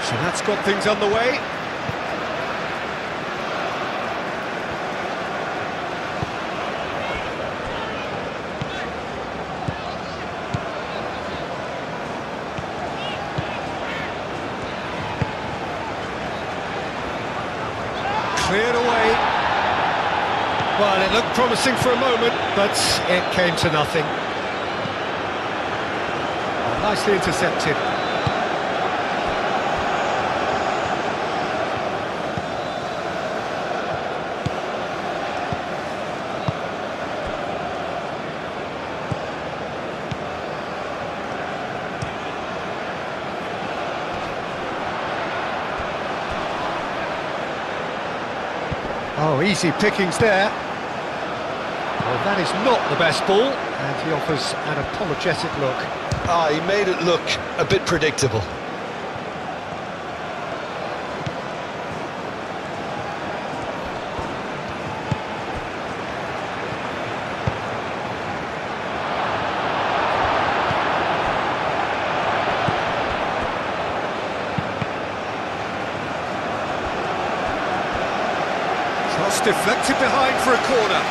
So that's got things underway. Cleared away. Well, it looked promising for a moment, but it came to nothing. Nicely intercepted. Oh, easy pickings there. Well, that is not the best ball, and he offers an apologetic look. Ah, he made it look a bit predictable. Cross deflected behind for a corner.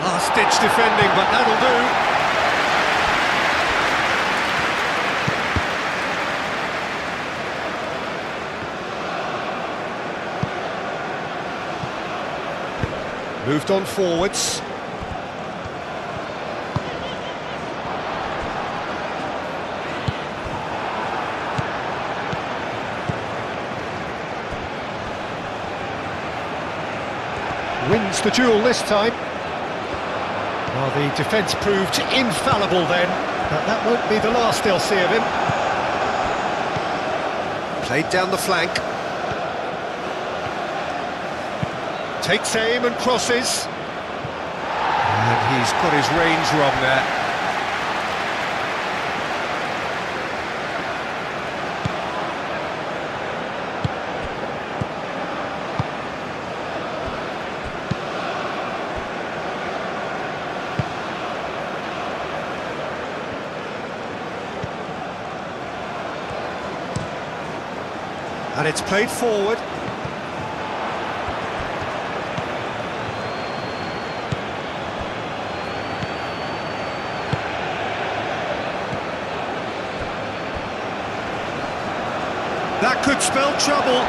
Last-ditch defending, but that'll do. Moved on forwards. Wins the duel this time. Well, the defence proved infallible then, but that won't be the last they'll see of him. Played down the flank. Takes aim and crosses. And he's got his range wrong there. And it's played forward. That could spell trouble.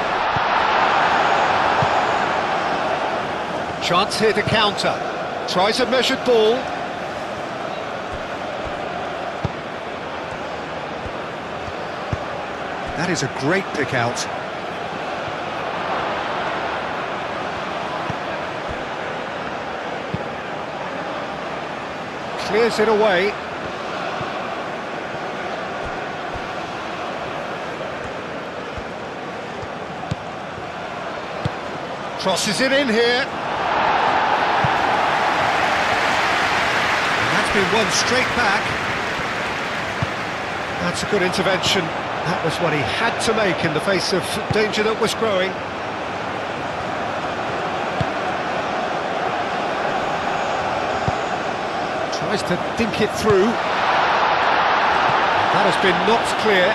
Chance here to counter. Tries a measured ball. That is a great pick out. Clears it away. Crosses it in here. And that's been won straight back. That's a good intervention. That was what he had to make in the face of danger that was growing. Tries to dink it through. That has been knocked clear.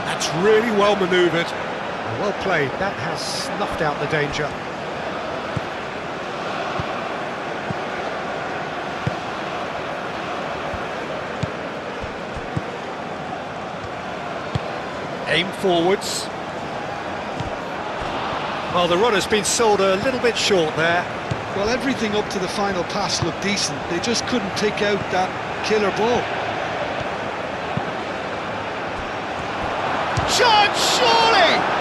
That's really well manoeuvred. Well played. That has snuffed out the danger. Aim forwards. Well, the runner's been sold a little bit short there. Well, everything up to the final pass looked decent. They just couldn't take out that killer ball. Shot, surely!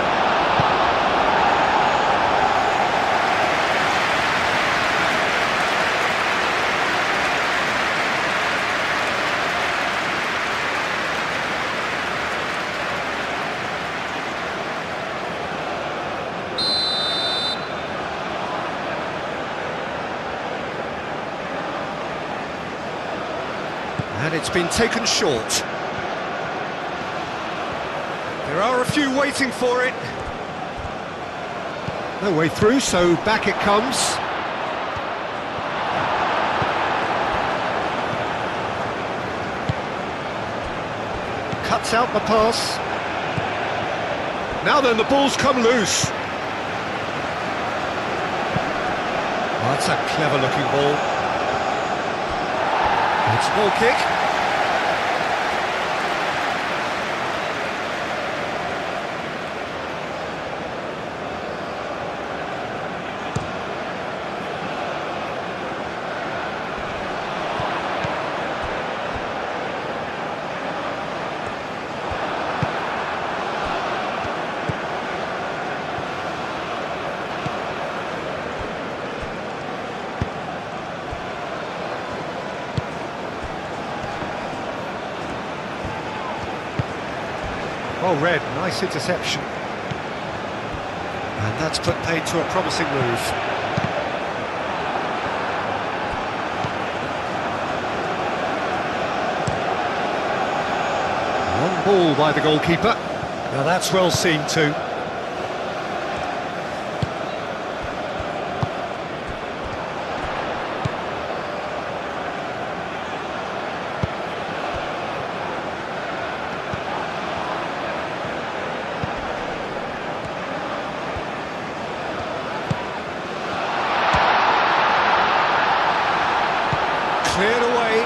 And it's been taken short. There are a few waiting for it. No way through, so back it comes. Cuts out the pass. Now then, the ball's come loose. Oh, that's a clever-looking ball. It's a ball kick. Well read, nice interception. And that's put paid to a promising move. Long ball by the goalkeeper. Now that's well seen too. Cleared away.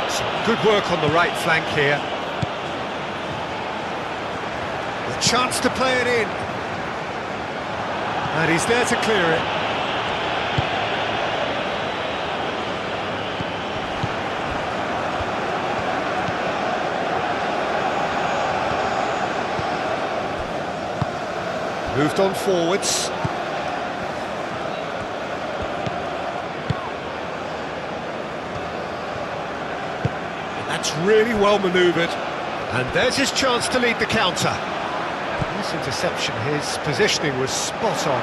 Some good work on the right flank here. The chance to play it in. And he's there to clear it. Moved on forwards. That's really well manoeuvred. And there's his chance to lead the counter. Nice interception, his positioning was spot on.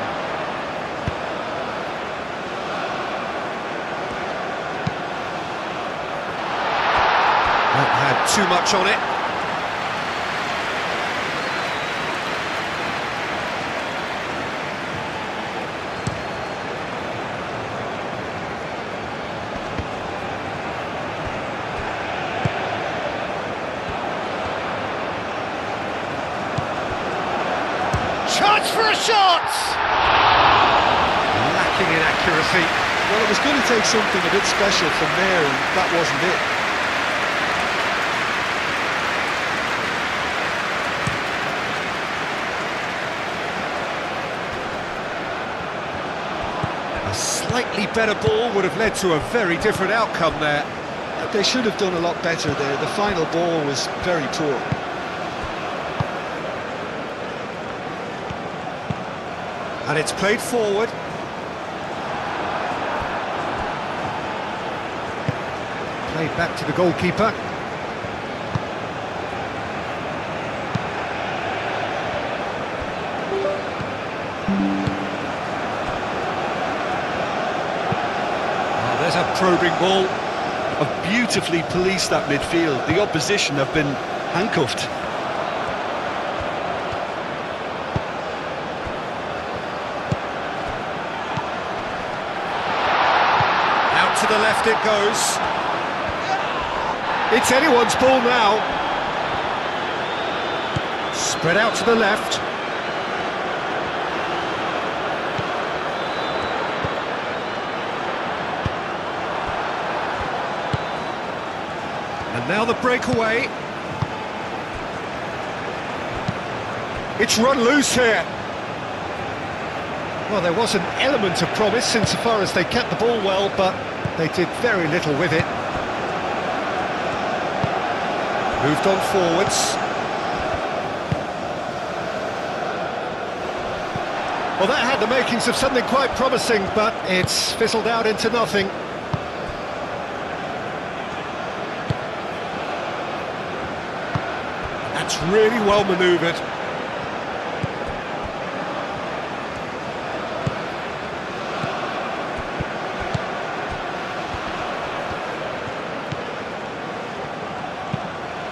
Not had too much on it. Chance for a shot! Lacking in accuracy. Well, it was going to take something a bit special from there, and that wasn't it. A slightly better ball would have led to a very different outcome there. They should have done a lot better there. The final ball was very poor. And it's played forward. Played back to the goalkeeper. Oh, there's a probing ball. Have beautifully policed that midfield. The opposition have been handcuffed. To the left it goes. It's anyone's ball now. Spread out to the left. And now the breakaway. It's run loose here. Well, there was an element of promise insofar as they kept the ball well, but they did very little with it. Moved on forwards. Well, that had the makings of something quite promising, but it's fizzled out into nothing. That's really well manoeuvred.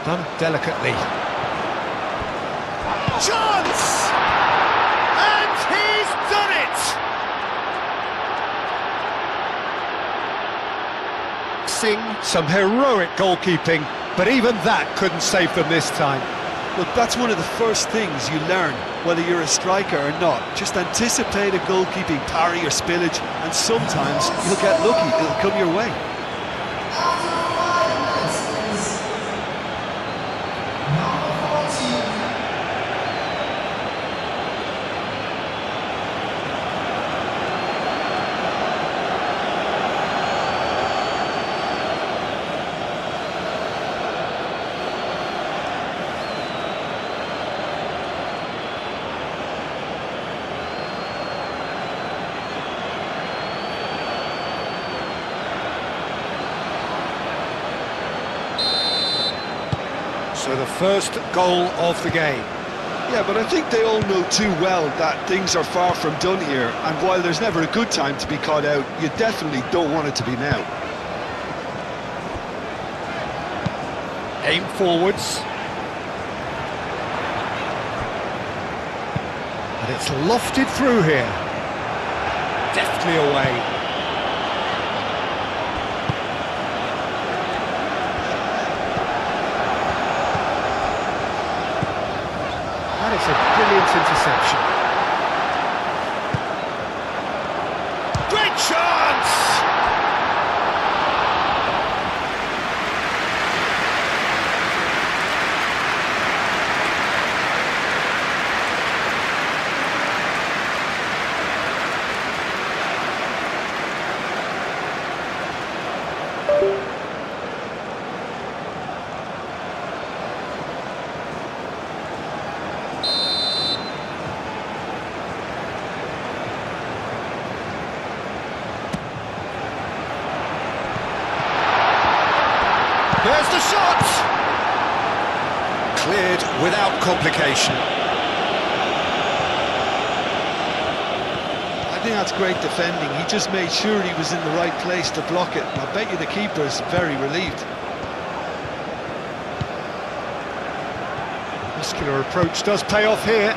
Done delicately. Chance! And he's done it! Some heroic goalkeeping, but even that couldn't save them this time. Look, that's one of the first things you learn, whether you're a striker or not. Just anticipate a goalkeeping parry or spillage, and sometimes you'll get lucky, it'll come your way. So the first goal of the game. Yeah, but I think they all know too well that things are far from done here, and while there's never a good time to be caught out, you definitely don't want it to be now. Aim forwards. And it's lofted through here. Deftly away. That is a brilliant interception. Great chance! There's the shot! Cleared without complication. I think that's great defending. He just made sure he was in the right place to block it. I bet you the keeper's very relieved. Muscular approach does pay off here.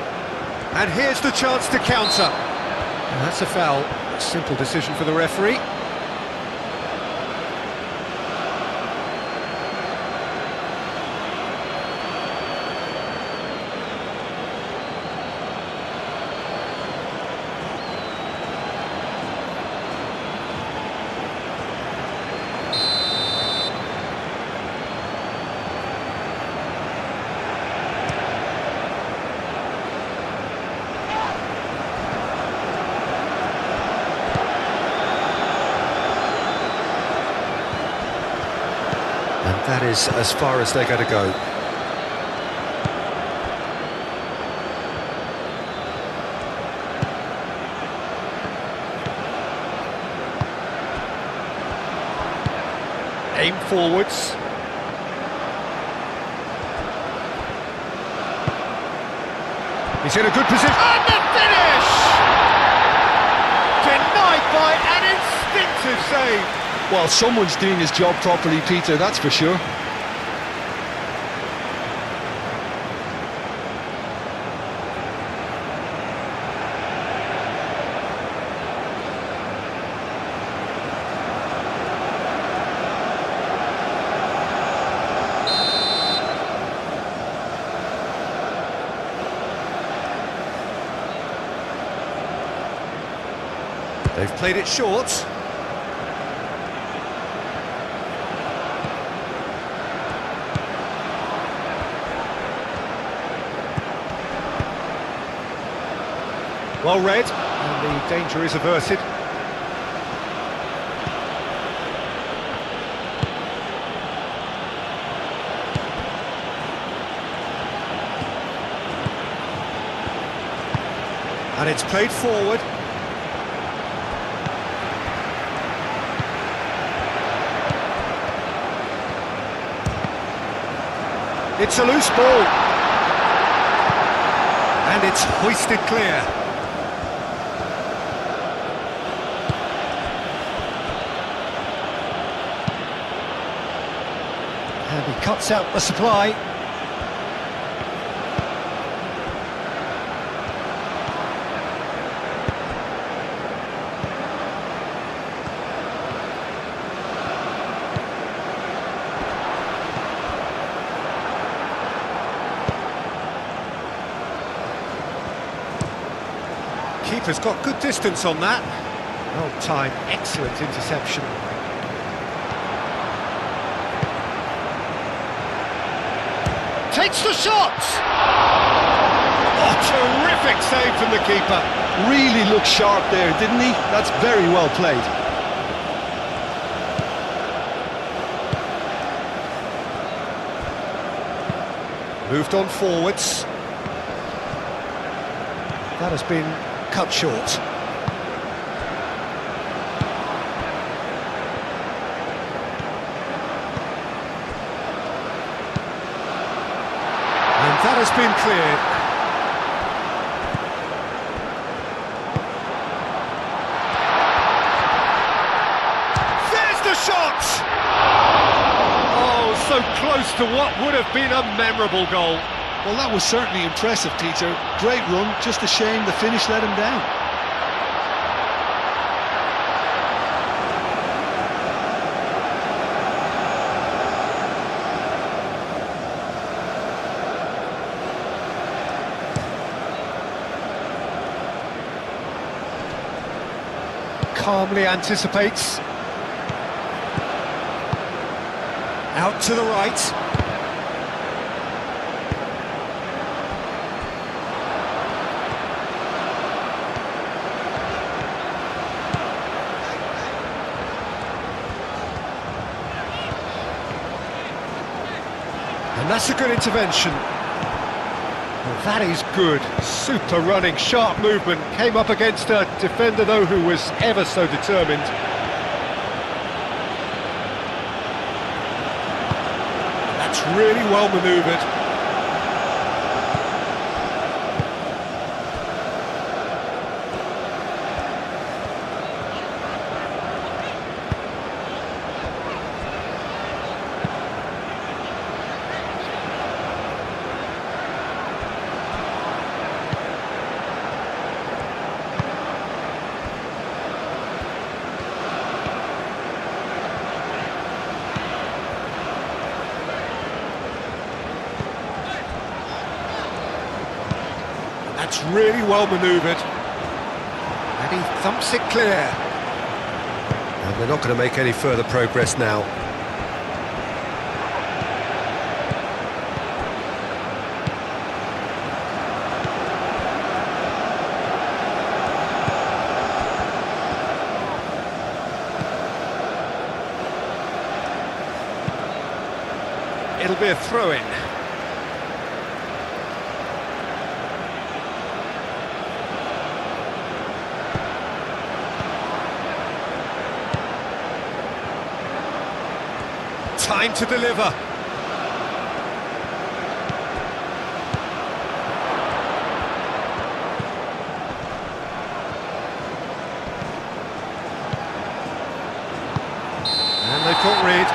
And here's the chance to counter. And that's a foul. Simple decision for the referee. And that is as far as they're going to go. Aim forwards. He's in a good position. And the finish! Denied by an instinctive save. Well, someone's doing his job properly, Peter, that's for sure. They've played it short. Well read, and the danger is averted. And it's played forward. It's a loose ball. And it's hoisted clear. And he cuts out the supply. Keeper's got good distance on that. Well timed, excellent interception. Takes the shot! Oh, terrific save from the keeper. Really looked sharp there, didn't he? That's very well played. Moved on forwards. That has been cut short. And that has been cleared. There's the shot! Oh, so close to what would have been a memorable goal. Well, that was certainly impressive, Teacher. Great run, just a shame the finish let him down. Calmly anticipates. Out to the right. And that's a good intervention. Well, that is good. Super running, sharp movement. Came up against a defender, though, who was ever so determined. That's really well manoeuvred. That's really well manoeuvred. And he thumps it clear. And they're not going to make any further progress now. It'll be a throw-in. Time to deliver. And they caught Reed.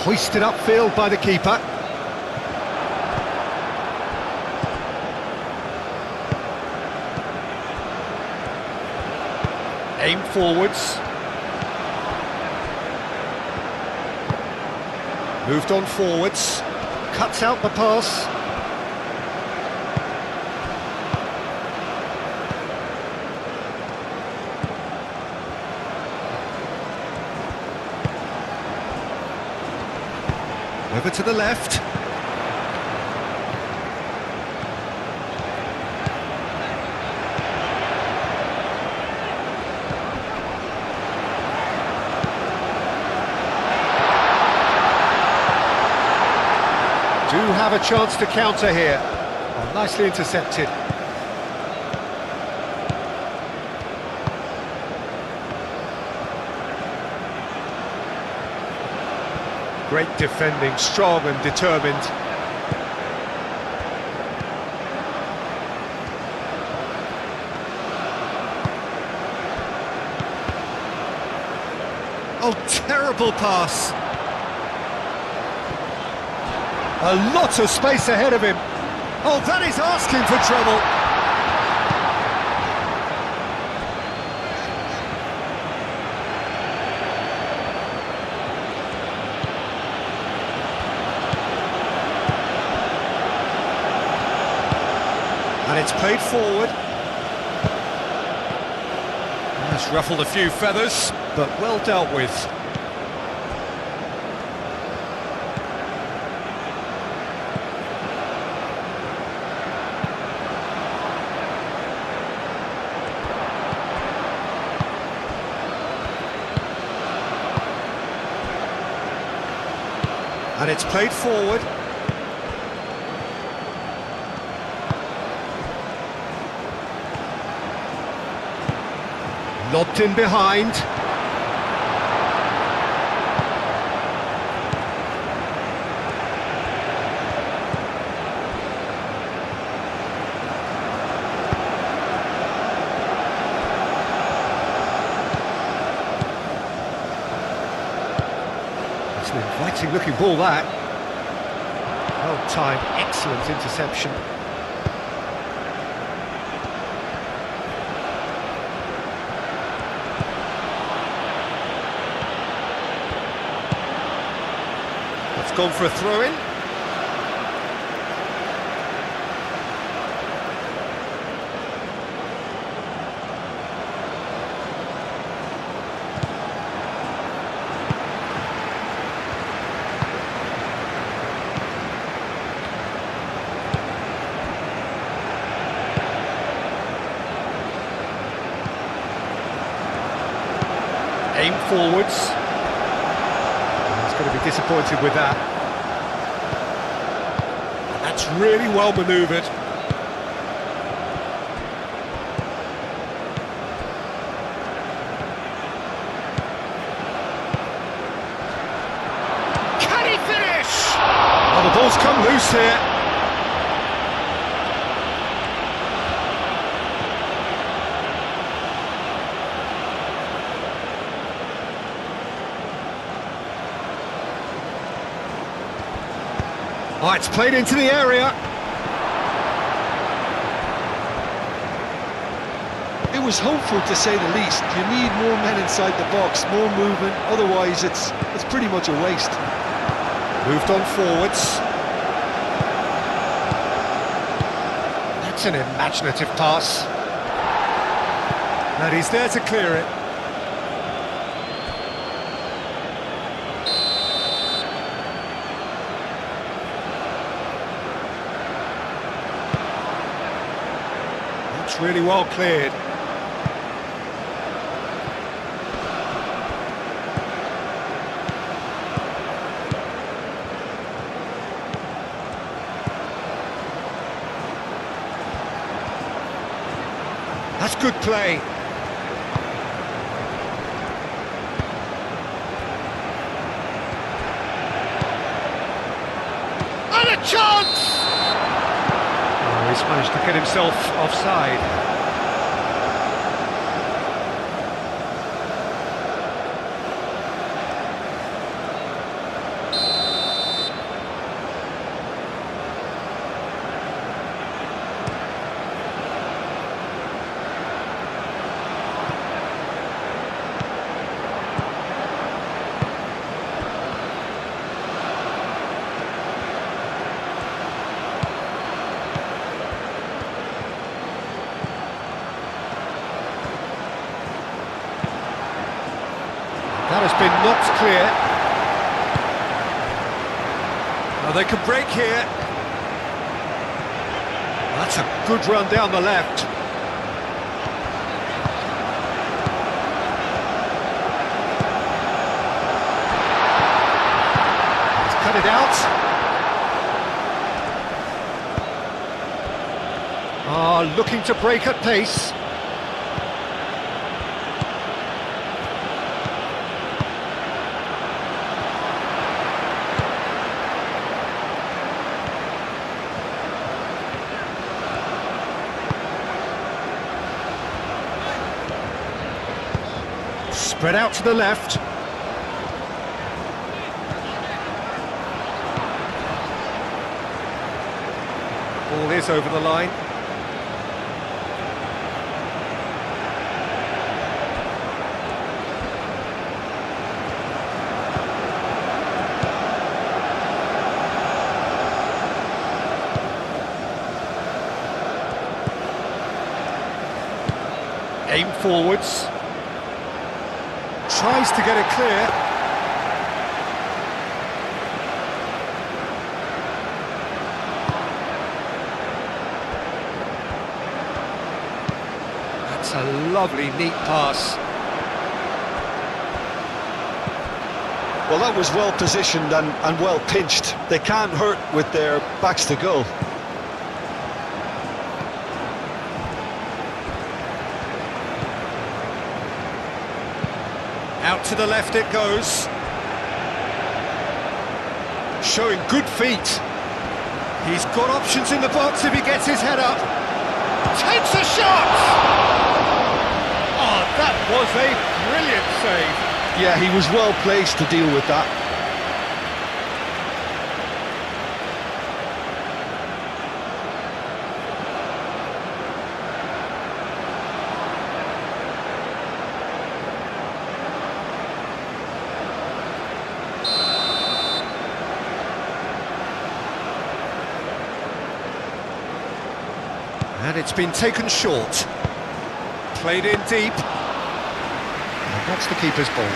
Hoisted upfield by the keeper. Aimed forwards. Moved on forwards. Cuts out the pass. Over to the left. Do have a chance to counter here. Oh, nicely intercepted. Great defending, strong and determined. Oh, terrible pass. A lot of space ahead of him. Oh, that is asking for trouble. And it's played forward. That's ruffled a few feathers, but well dealt with. And it's played forward. Lobbed in behind. It's an inviting looking ball, that. Well timed, excellent interception. It's gone for a throw-in. Aim forwards. He's going to be disappointed with that. That's really well manoeuvred. Can he finish? Oh, the ball's come loose here. Oh, it's played into the area. It was hopeful, to say the least. You need more men inside the box, more movement, otherwise it's pretty much a waste. Moved on forwards. That's an imaginative pass. And he's there to clear it. That's really well cleared. That's good play. And a chance! Oh, he's managed to get himself offside. That has been knocked clear. Now they can break here. That's a good run down the left. He's cut it out. Ah, looking to break at pace. Spread out to the left. Ball is over the line. Aim forwards. Tries to get it clear. That's a lovely, neat pass. Well, that was well positioned and well pinched. They can't hurt with their backs to goal. Out to the left it goes. Showing good feet. He's got options in the box if he gets his head up. Takes a shot! Oh, that was a brilliant save. Yeah, he was well placed to deal with that. And it's been taken short. Played in deep. And that's the keeper's ball.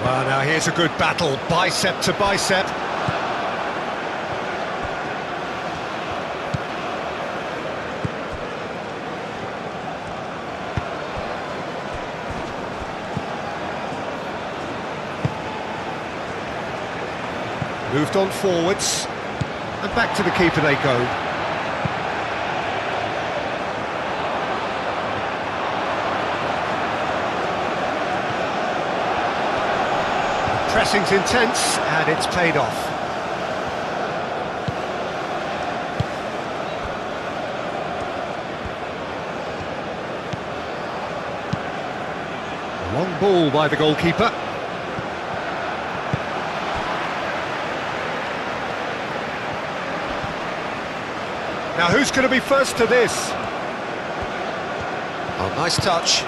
Well, now here's a good battle, bicep to bicep. Moved on forwards, and back to the keeper they go. Pressing's intense, and it's paid off. Long ball by the goalkeeper. Now who's going to be first to this? Oh, nice touch.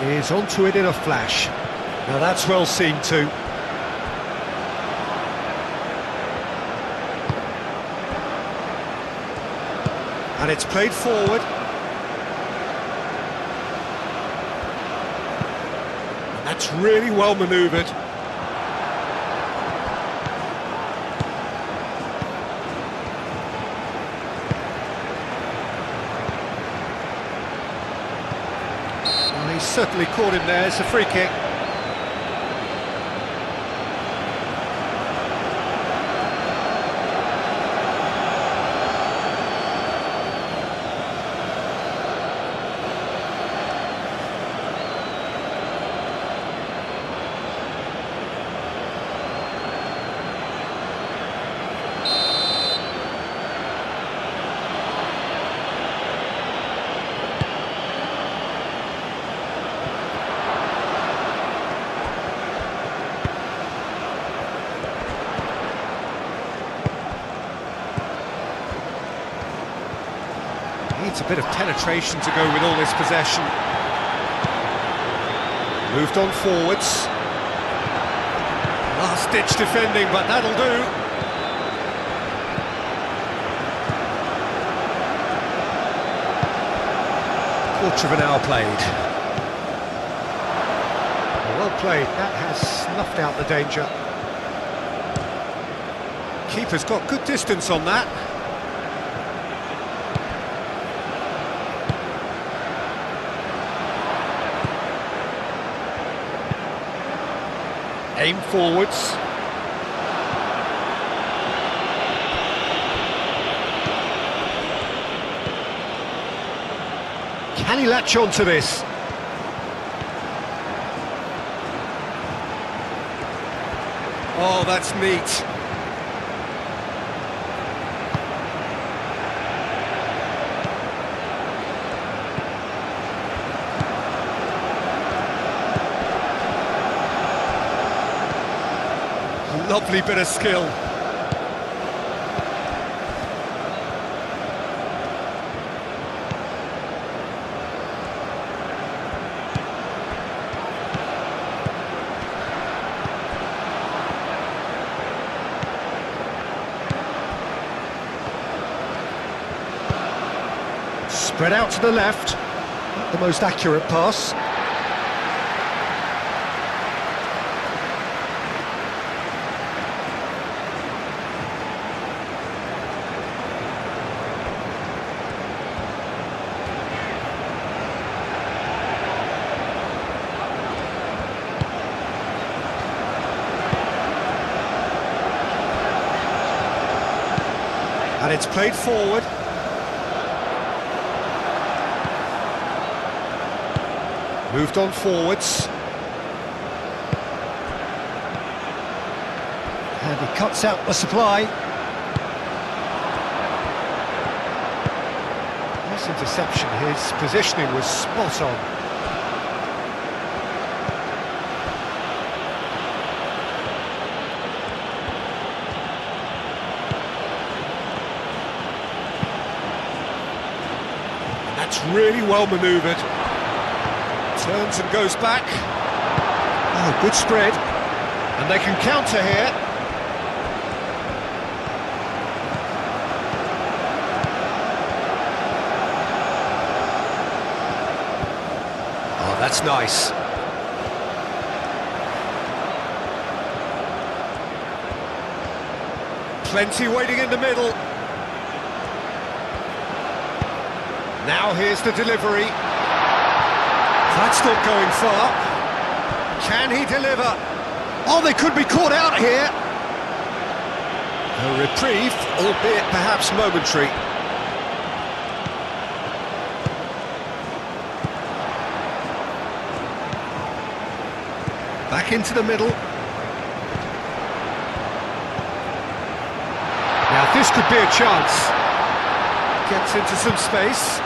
Is onto it in a flash. Now that's well seen too. And it's played forward. And that's really well manoeuvred. He's certainly caught him there. It's a free kick. Needs a bit of penetration to go with all this possession. Moved on forwards. Last-ditch defending, but that'll do. Quarter of an hour played. Well played, that has snuffed out the danger. Keeper's got good distance on that. Aim forwards. Can he latch on to this? Oh, that's neat. Lovely bit of skill. Spread out to the left. Not the most accurate pass. And it's played forward. Moved on forwards. And he cuts out the supply. Nice interception. His positioning was spot on. That's really well manoeuvred. Turns and goes back. Oh, good spread. And they can counter here. Oh, that's nice. Plenty waiting in the middle. Now here's the delivery. That's not going far. Can he deliver? Oh, they could be caught out here. A reprieve, albeit perhaps momentary. Back into the middle. Now this could be a chance. Gets into some space.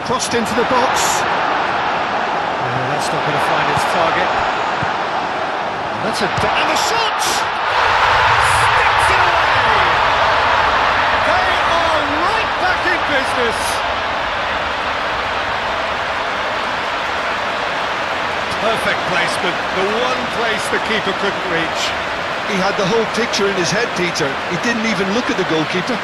Crossed into the box. That's not going to find its target. And that's and the shot! Sticks it away! They are right back in business! Perfect placement, the one place the keeper couldn't reach. He had the whole picture in his head, Peter. He didn't even look at the goalkeeper.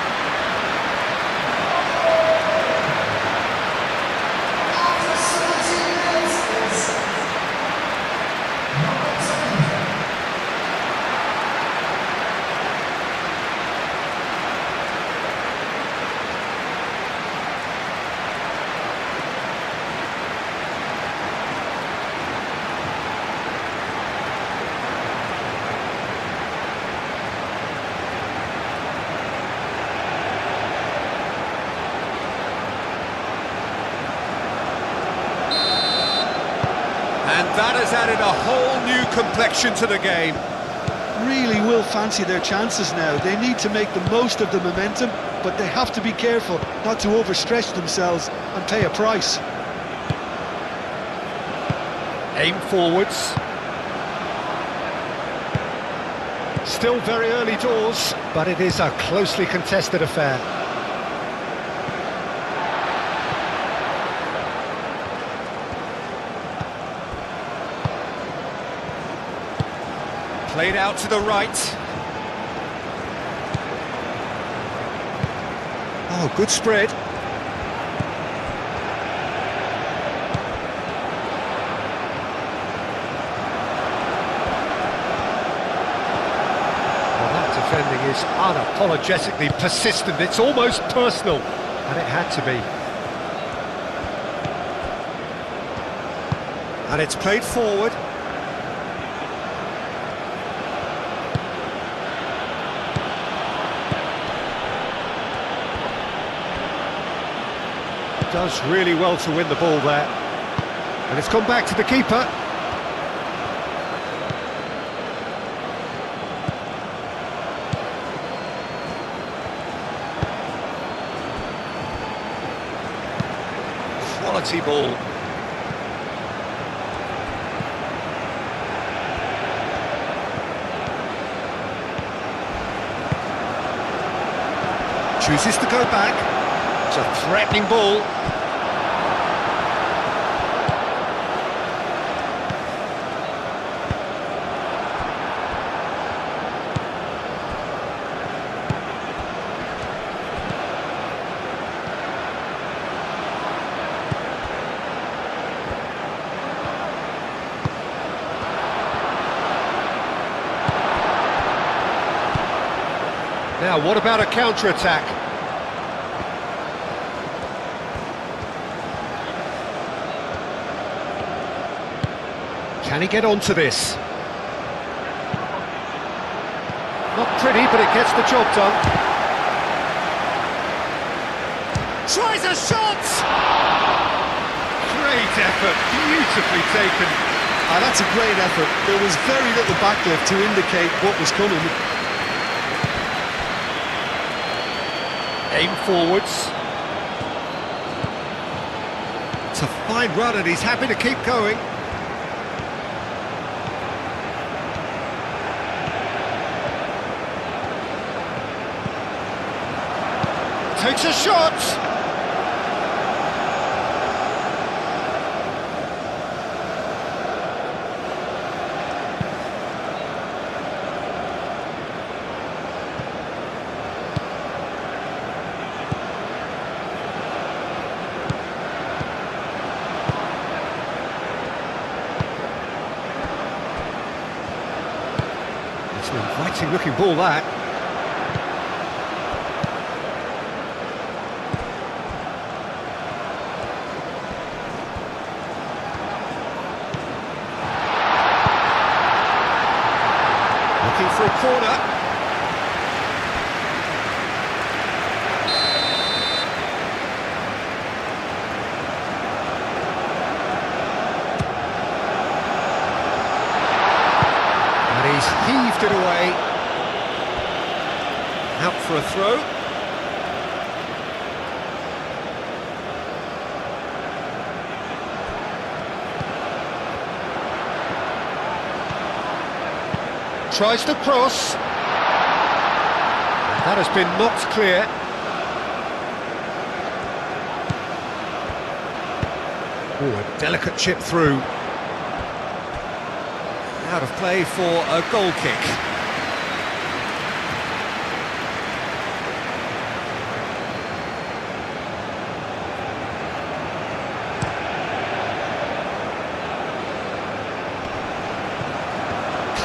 And that has added a whole new complexion to the game. Really will fancy their chances now. They need to make the most of the momentum, but they have to be careful not to overstretch themselves and pay a price. Aim forwards. Still very early doors, but it is a closely contested affair. Played out to the right. Oh, good spread. Well, that defending is unapologetically persistent. It's almost personal, and it had to be. And it's played forward. Does really well to win the ball there. And it's come back to the keeper. Quality ball. Chooses to go back. It's a threatening ball. Now, what about a counter-attack? Can he get onto this? Not pretty, but it gets the job done. Tries a shot! Great effort, beautifully taken. That's a great effort. There was very little backlift to indicate what was coming. Aim forwards. It's a fine run and he's happy to keep going. Takes a shot! It's an inviting looking ball, that. Looking for a corner. And he's heaved it away. Out for a throw. Tries to cross. That has been knocked clear. Oh, a delicate chip through. Out of play for a goal kick.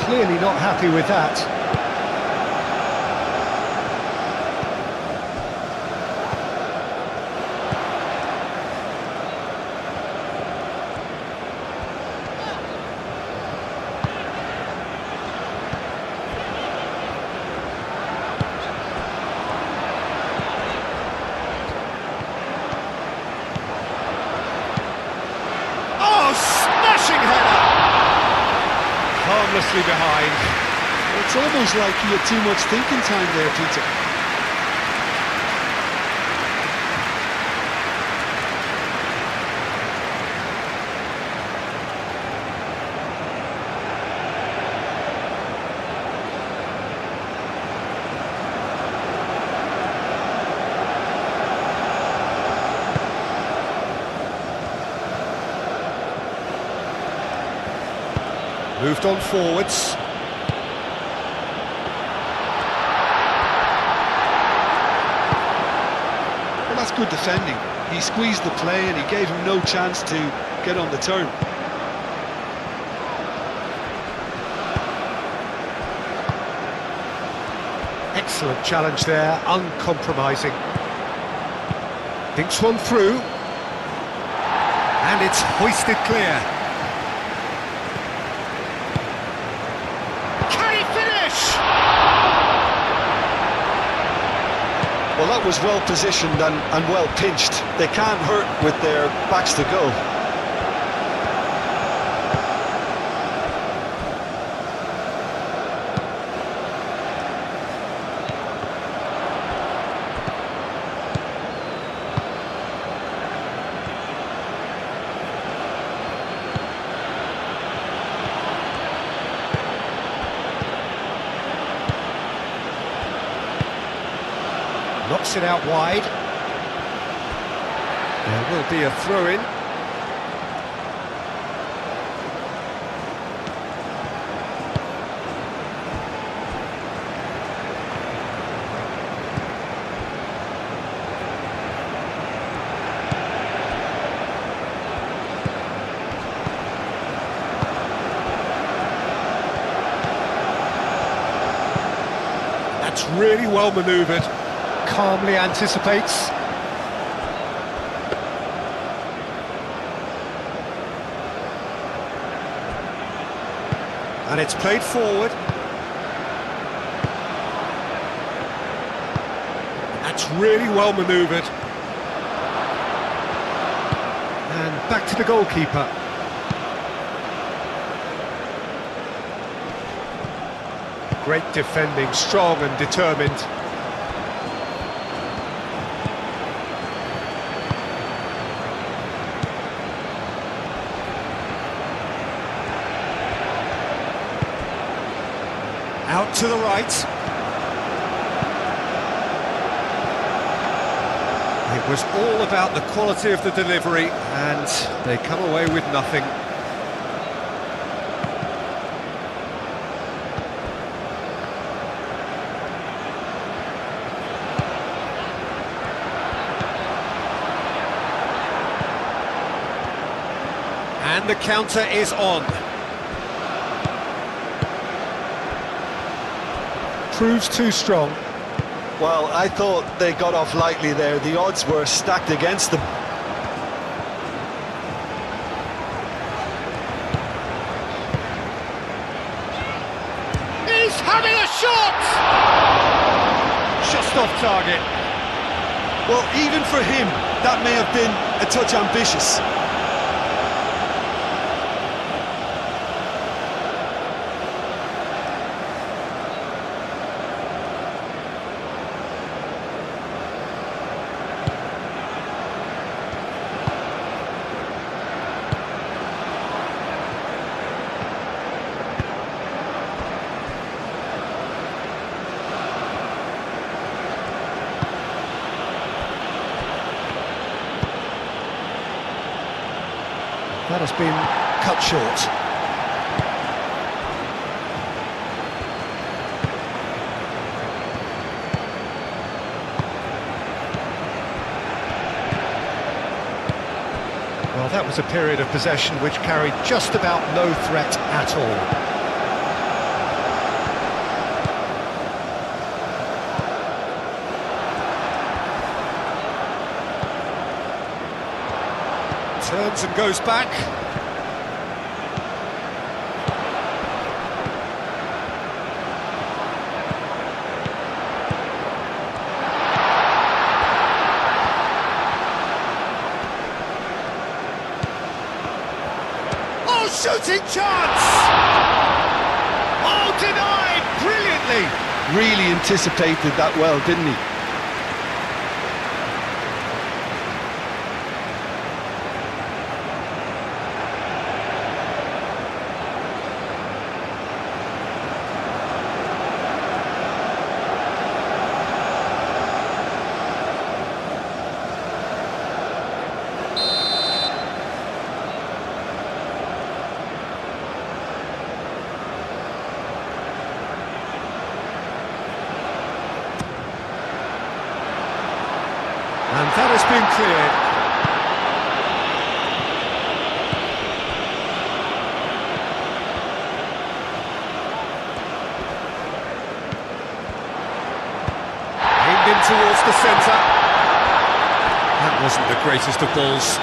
Clearly not happy with that. Oh, smashing header! Harmlessly behind. It's almost like he had too much thinking time there, Peter. Moved on forwards. good defending. He squeezed the play and he gave him no chance to get on the turn. Excellent challenge there, uncompromising. Thinks one through. And it's hoisted clear. Can he finish? Well, that was well positioned and well pinched. They can't hurt with their backs to goal. Knocks it out wide. There will be a throw-in. That's really well manoeuvred. Calmly anticipates. And it's played forward. That's really well manoeuvred. And back to the goalkeeper. Great defending, strong and determined. Out to the right. It was all about the quality of the delivery, and they come away with nothing. And the counter is on. Proves too strong. Well, I thought they got off lightly there. The odds were stacked against them. He's having a shot! Just off target. Well, even for him, that may have been a touch ambitious. That has been cut short. Well, that was a period of possession which carried just about no threat at all. Turns and goes back. Oh, shooting chance! Oh, denied brilliantly! Really anticipated that well, didn't he? been cleared. Aimed in towards the centre. That wasn't the greatest of balls.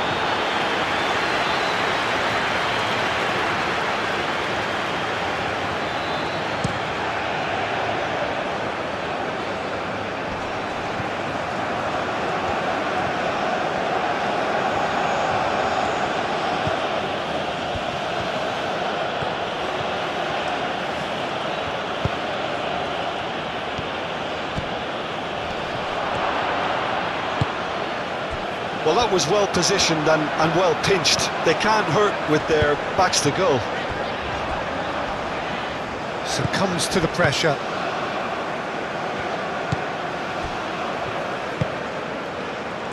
Well, that was well positioned and well pinched. They can't hurt with their backs to goal. Succumbs to the pressure.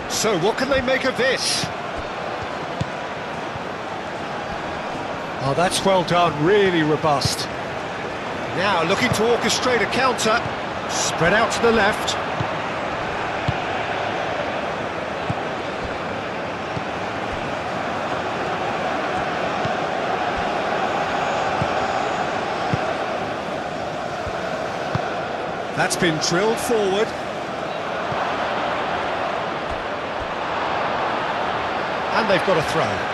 So, what can they make of this? Oh, that's well done, really robust. Now, looking to orchestrate a counter. Spread out to the left. That's been drilled forward. And they've got a throw.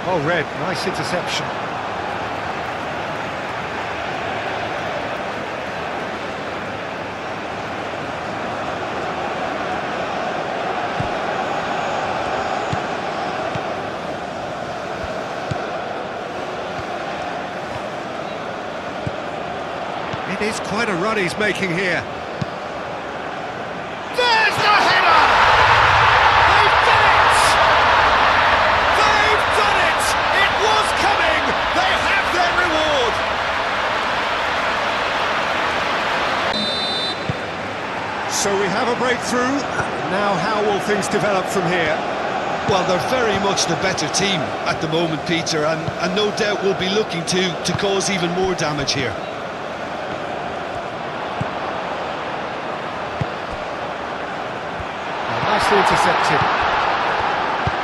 Oh, Red, nice interception. It is quite a run he's making here. There's the header! They've done it! They've done it! It was coming! They have their reward! So we have a breakthrough. Now how will things develop from here? Well, they're very much the better team at the moment, Peter, and no doubt will be looking to cause even more damage here. Nicely intercepted.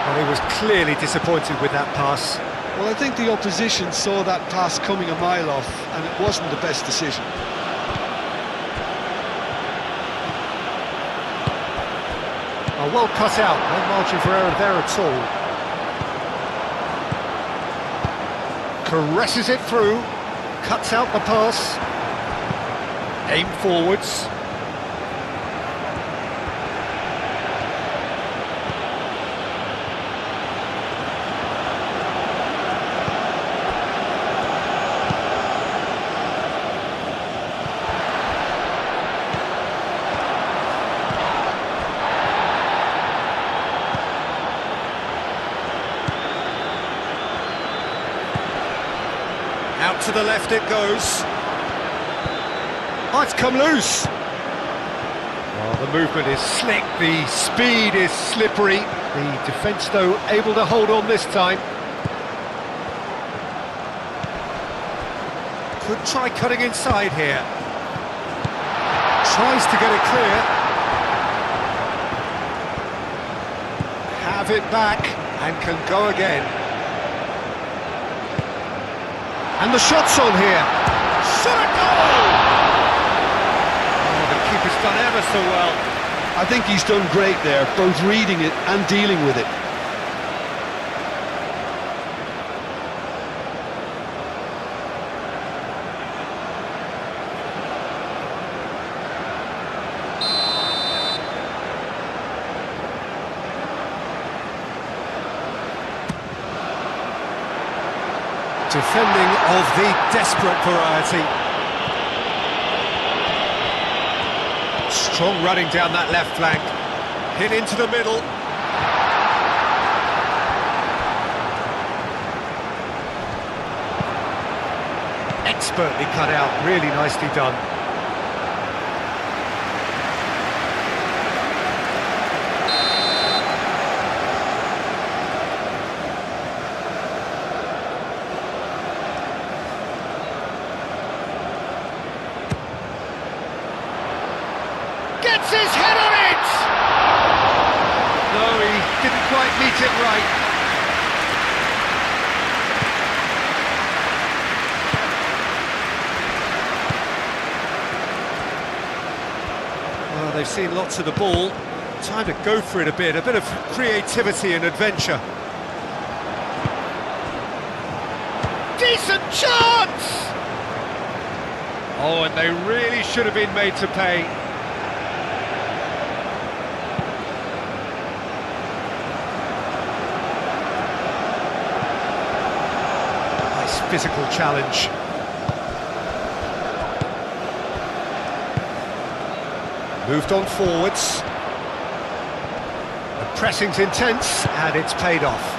Well, he was clearly disappointed with that pass. Well, I think the opposition saw that pass coming a mile off, and it wasn't the best decision. Oh, well cut out, no margin for error there at all. Caresses it through, cuts out the pass. Aim forwards. Out to the left it goes. Oh, it's come loose. Oh, the movement is slick, the speed is slippery. The defence, though, able to hold on this time. Could try cutting inside here. Tries to get it clear. Have it back and can go again. And the shot's on here. Shot a goal! Oh, the keeper's done ever so well. I think he's done great there, both reading it and dealing with it. Defending of the desperate variety. Strong running down that left flank. Hit into the middle. Expertly cut out, really nicely done. Gets his head on it! No, he didn't quite meet it right. Well, they've seen lots of the ball. Time to go for it a bit of creativity and adventure. Decent chance! Oh, and they really should have been made to pay. Nice physical challenge. Moved on forwards. The pressing's intense, and it's paid off.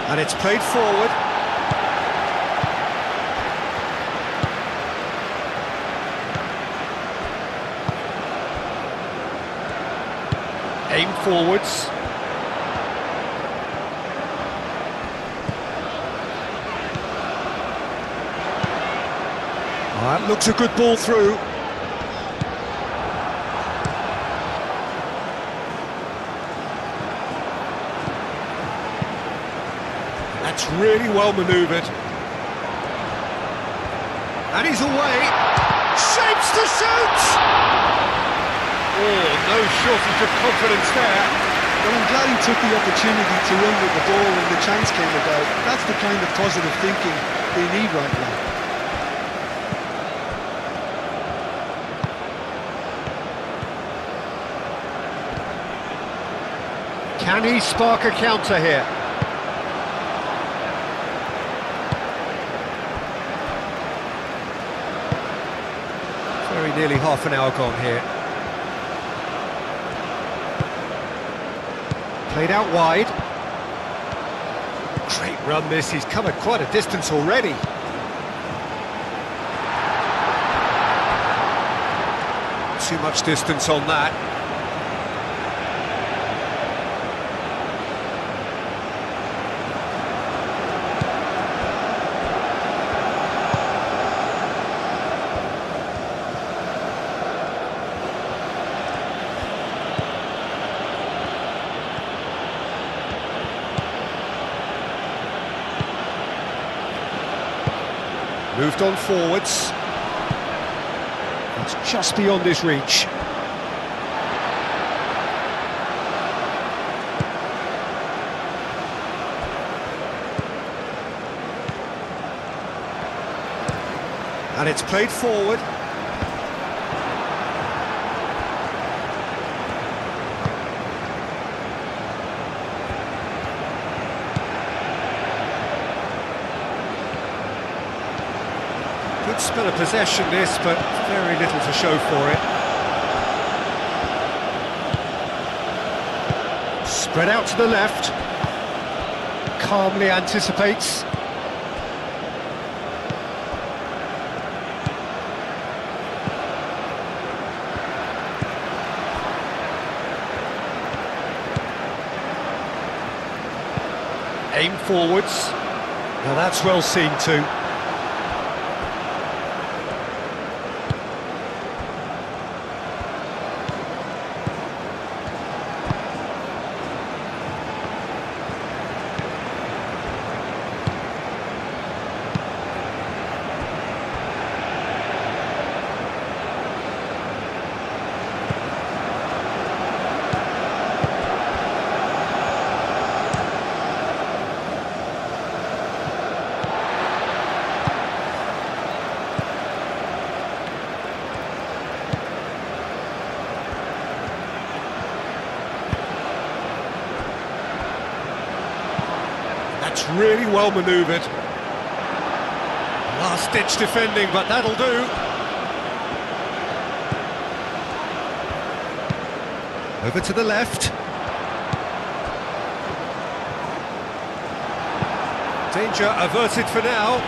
And it's played forward. Aim forwards. That looks a good ball through. That's really well manoeuvred. And he's away. Shapes to shoot! Oh, no shortage of confidence there. Well, I'm glad he took the opportunity to run with the ball when the chance came about. That's the kind of positive thinking they need right now. Can he spark a counter here? Very nearly half an hour gone here. Played out wide. Great run this, he's come at quite a distance already. Too much distance on that. Moved on forwards. It's just beyond his reach. And it's played forward. Good spell of possession this, but very little to show for it. Spread out to the left. Calmly anticipates. Aim forwards. Now that's well seen too. That's really well manoeuvred. Last-ditch defending, but that'll do. Over to the left. Danger averted for now.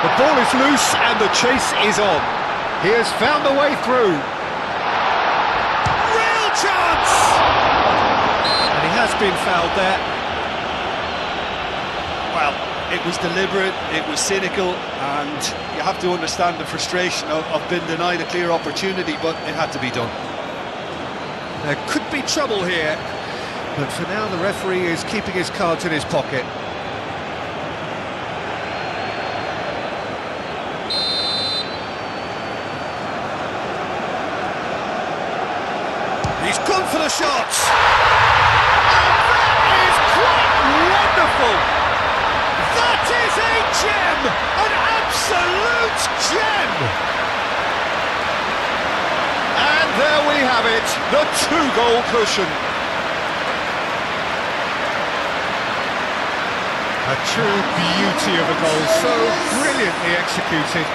The ball is loose and the chase is on. He has found a way through. Real chance! And he has been fouled there. Well, it was deliberate, it was cynical, and you have to understand the frustration of being denied a clear opportunity, but it had to be done. There could be trouble here, but for now the referee is keeping his cards in his pocket. He's gone for the shot! And that is quite wonderful! That is a gem! An absolute gem! And there we have it, the two-goal cushion. A true beauty of a goal, so brilliantly executed.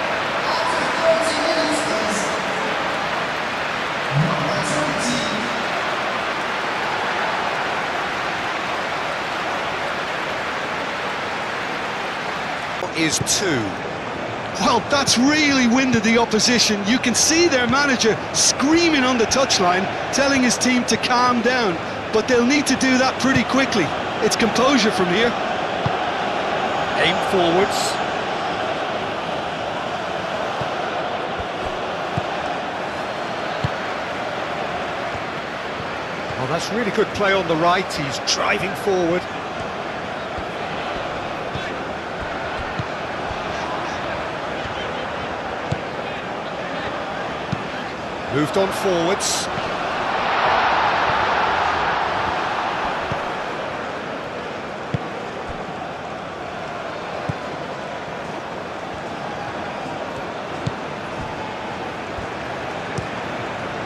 Is 2. Well, that's really winded the opposition. You can see their manager screaming on the touchline, telling his team to calm down, but they'll need to do that pretty quickly. It's composure from here. Aim forwards. Oh, that's really good play on the right. He's driving forward. Moved on forwards.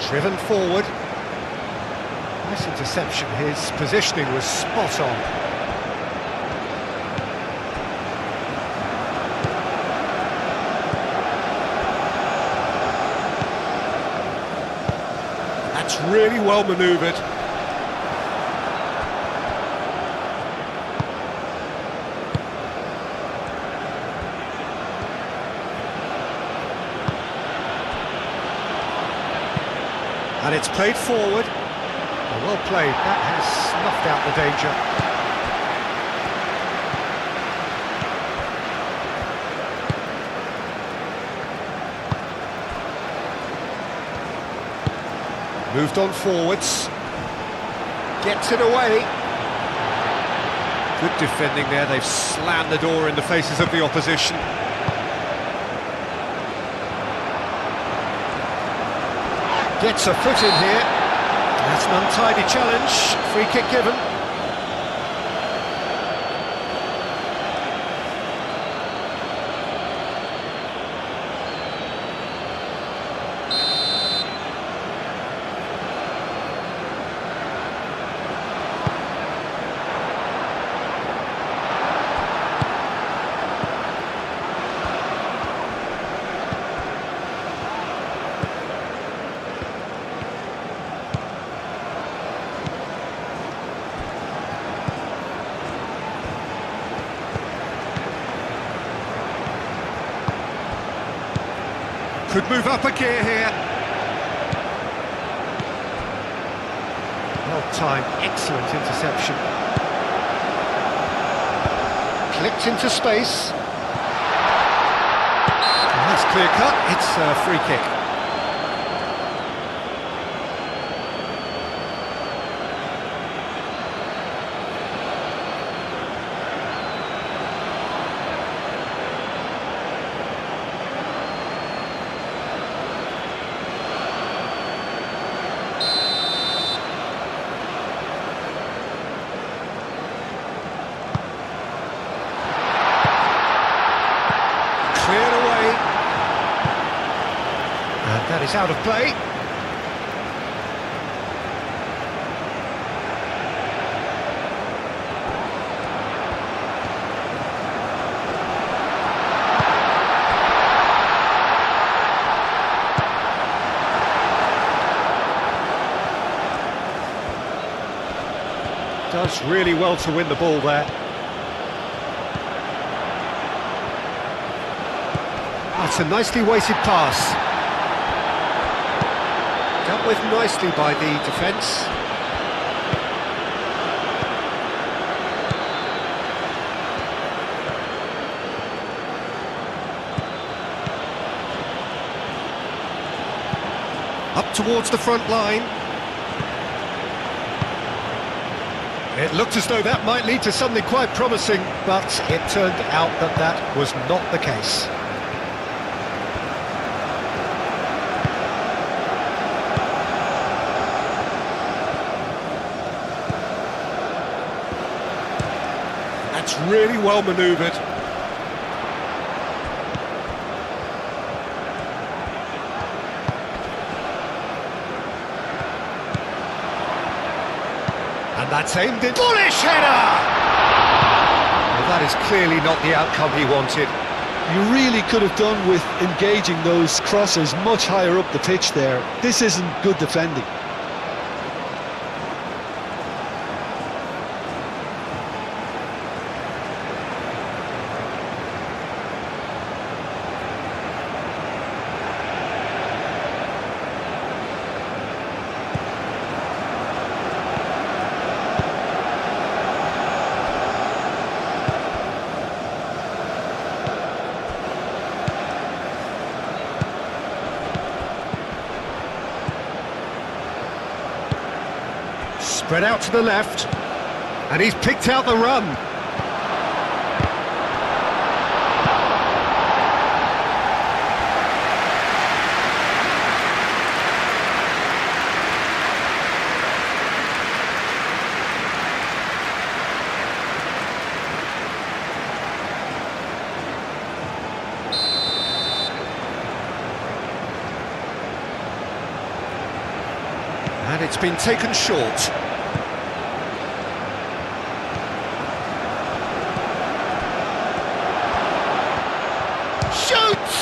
Driven forward. Nice interception. His positioning was spot on. That's really well manoeuvred. And it's played forward. Well played, that has snuffed out the danger. Moved on forwards. Gets it away. Good defending there, they've slammed the door in the faces of the opposition. Gets a foot in here. That's an untidy challenge. Free kick given. Could move up a gear here. Well timed, excellent interception. Clipped into space. And that's clear cut, it's a free kick. It's out of play. Does really well to win the ball there. That's a nicely weighted pass. Dealt with nicely by the defence. Up towards the front line. It looked as though that might lead to something quite promising, but it turned out that that was not the case. That's really well manoeuvred. And that's aimed in. Bullish header! Well, that is clearly not the outcome he wanted. You really could have done with engaging those crossers much higher up the pitch there. This isn't good defending. Spread out to the left, and he's picked out the run. And it's been taken short. Shoots!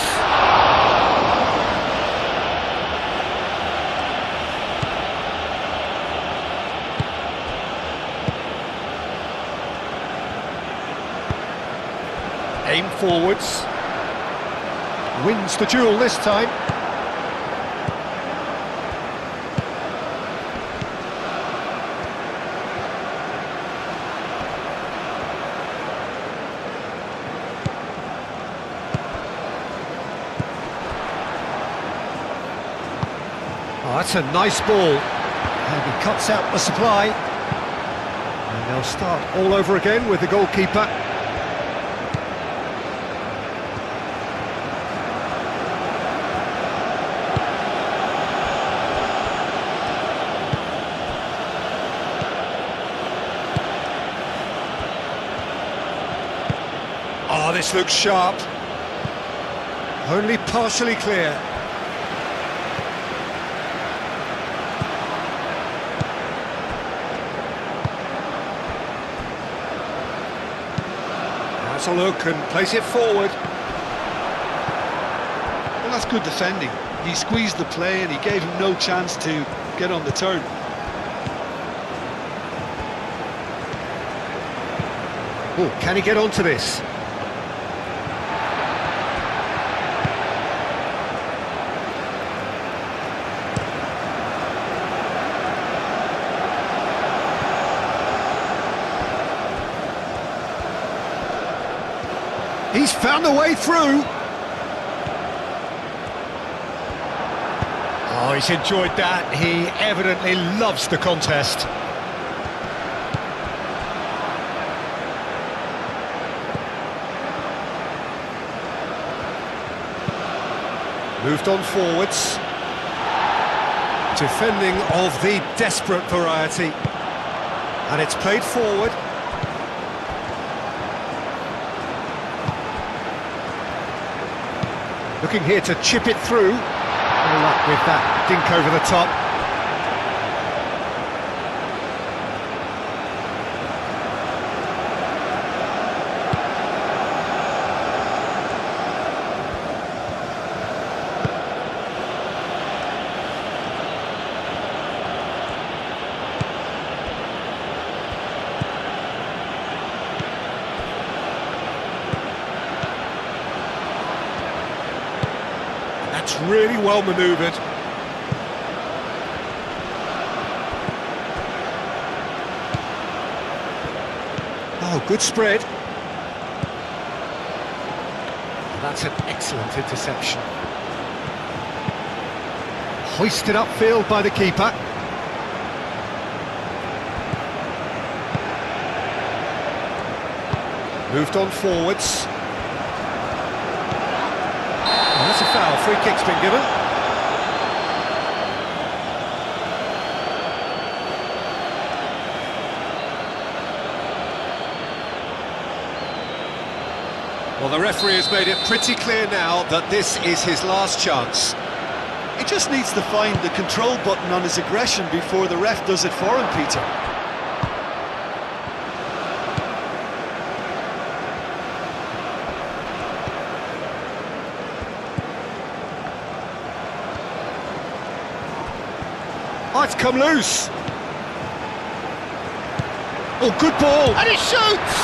Aim forwards. Wins the duel this time. Oh, that's a nice ball. And he cuts out the supply. And they'll start all over again with the goalkeeper. Oh, this looks sharp. Only partially clear. A look and place it forward. Well, that's good defending. He squeezed the play and he gave him no chance to get on the turn. Oh, can he get onto this? He's found a way through. Oh, he's enjoyed that. He evidently loves the contest. Moved on forwards. Defending of the desperate variety. And it's played forward. Looking here to chip it through. And ill luck with that dink over the top. That's really well manoeuvred. Oh, good spread. That's an excellent interception. Hoisted upfield by the keeper. Moved on forwards. That's a foul, free kick's been given. Well, the referee has made it pretty clear now that this is his last chance. He just needs to find the control button on his aggression before the ref does it for him, Peter. Oh, it's come loose. Oh, good ball. And he shoots!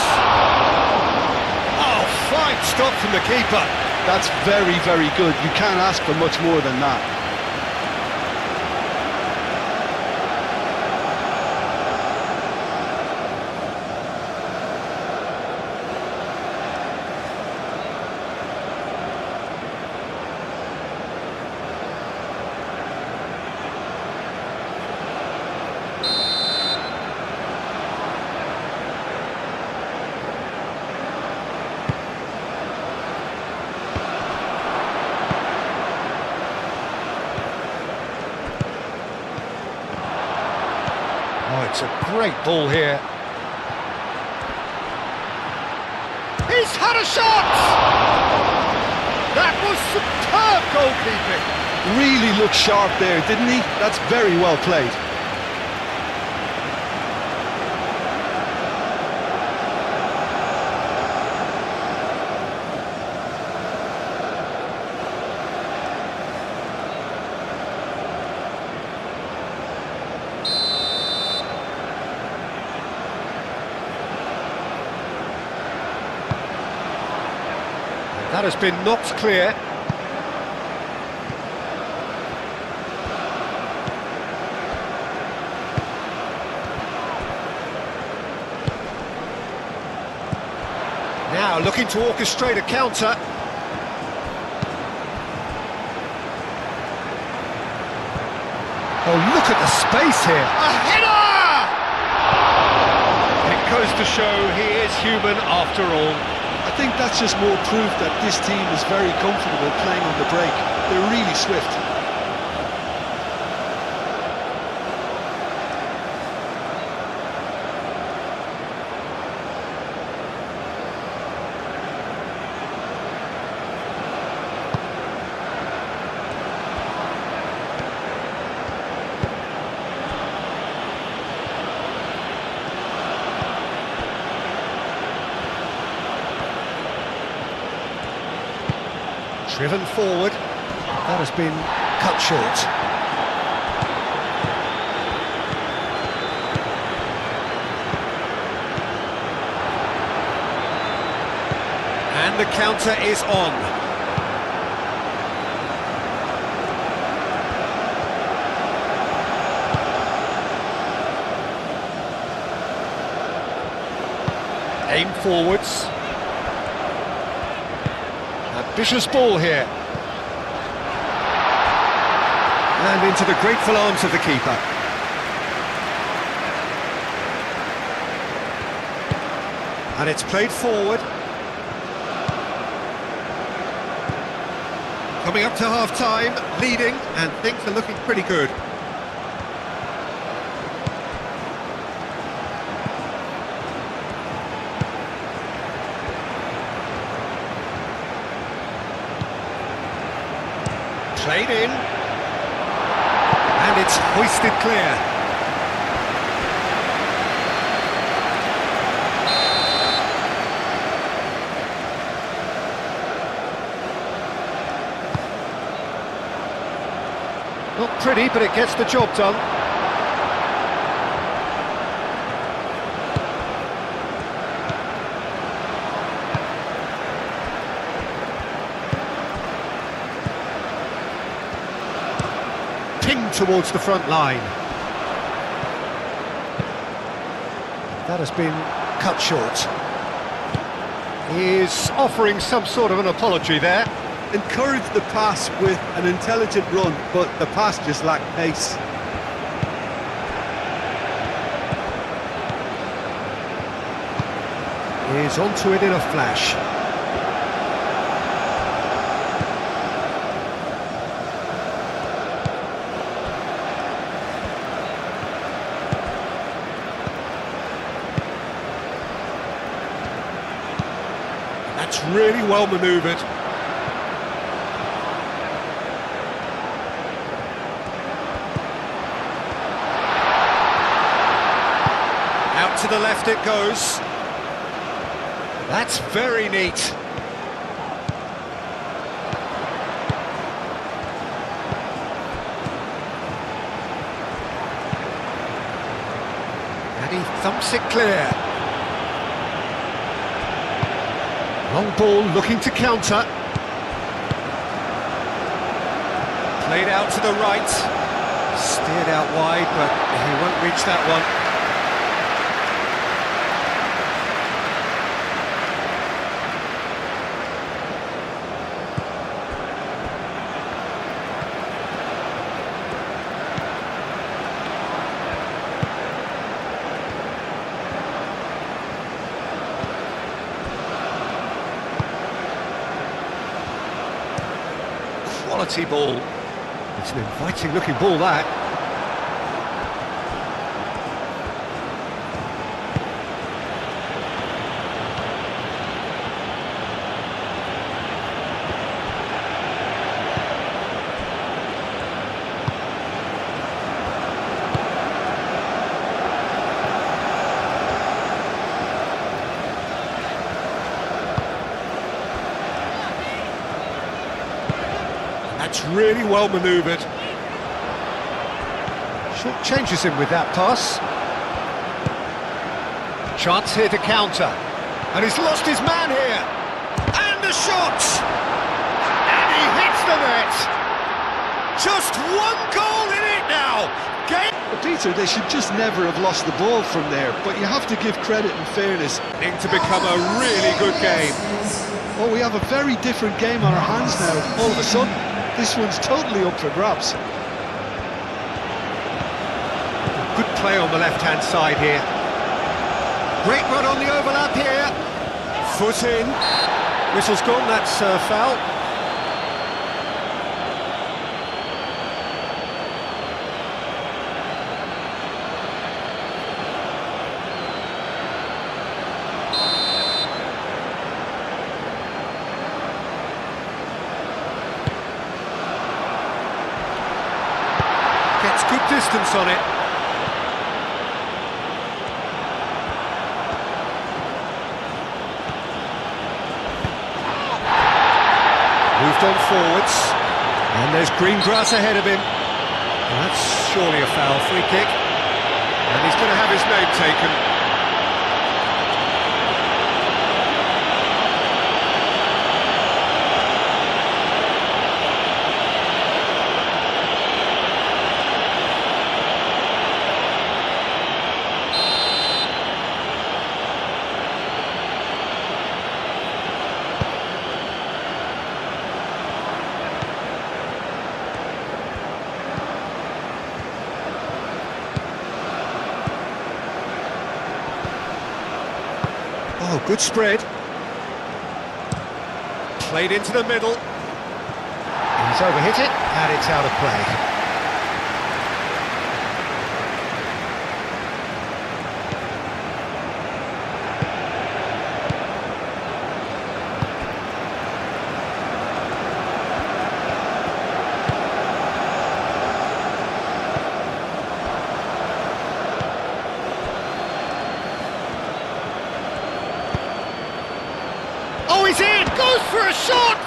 Oh, fine stop from the keeper. That's very, very good. You can't ask for much more than that. Oh, it's a great ball here. He's had a shot! That was superb goalkeeping. Really looked sharp there, didn't he? That's very well played. That has been knocked clear. Now looking to orchestrate a counter. Oh, look at the space here. A header! It goes to show he is human after all. I think that's just more proof that this team is very comfortable playing on the break. They're really swift. Driven forward, that has been cut short. And the counter is on. Aim forwards. Ambitious ball here. And into the grateful arms of the keeper. And it's played forward. Coming up to half-time, leading, and things are looking pretty good. Played in. And it's hoisted clear. Not pretty, but it gets the job done. Pinged towards the front line. That has been cut short. He is offering some sort of an apology there. Encouraged the pass with an intelligent run, but the pass just lacked pace. He's onto it in a flash. That's really well manoeuvred. Out to the left it goes. That's very neat. And he thumps it clear. Long ball looking to counter. Played out to the right. Steered out wide, but he won't reach that one. Quality ball. It's an inviting looking ball, that. That's really well manoeuvred. Short changes him with that pass. Chance here to counter. And he's lost his man here. And the shot! And he hits the net! Just one goal in it now! Peter, they should just never have lost the ball from there, but you have to give credit and fairness. Beginning to become a really good game. Oh, we have a very different game on our hands now, all of a sudden. This one's totally up for grabs. Good play on the left-hand side here. Great run on the overlap here. Foot in. Whistle's gone, that's foul. Gets good distance on it. Moved on forwards. And there's green grass ahead of him. And that's surely a foul. Free kick. And he's going to have his name taken. Oh, good spread. Played into the middle. He's overhit it, and it's out of play. goes for a shot!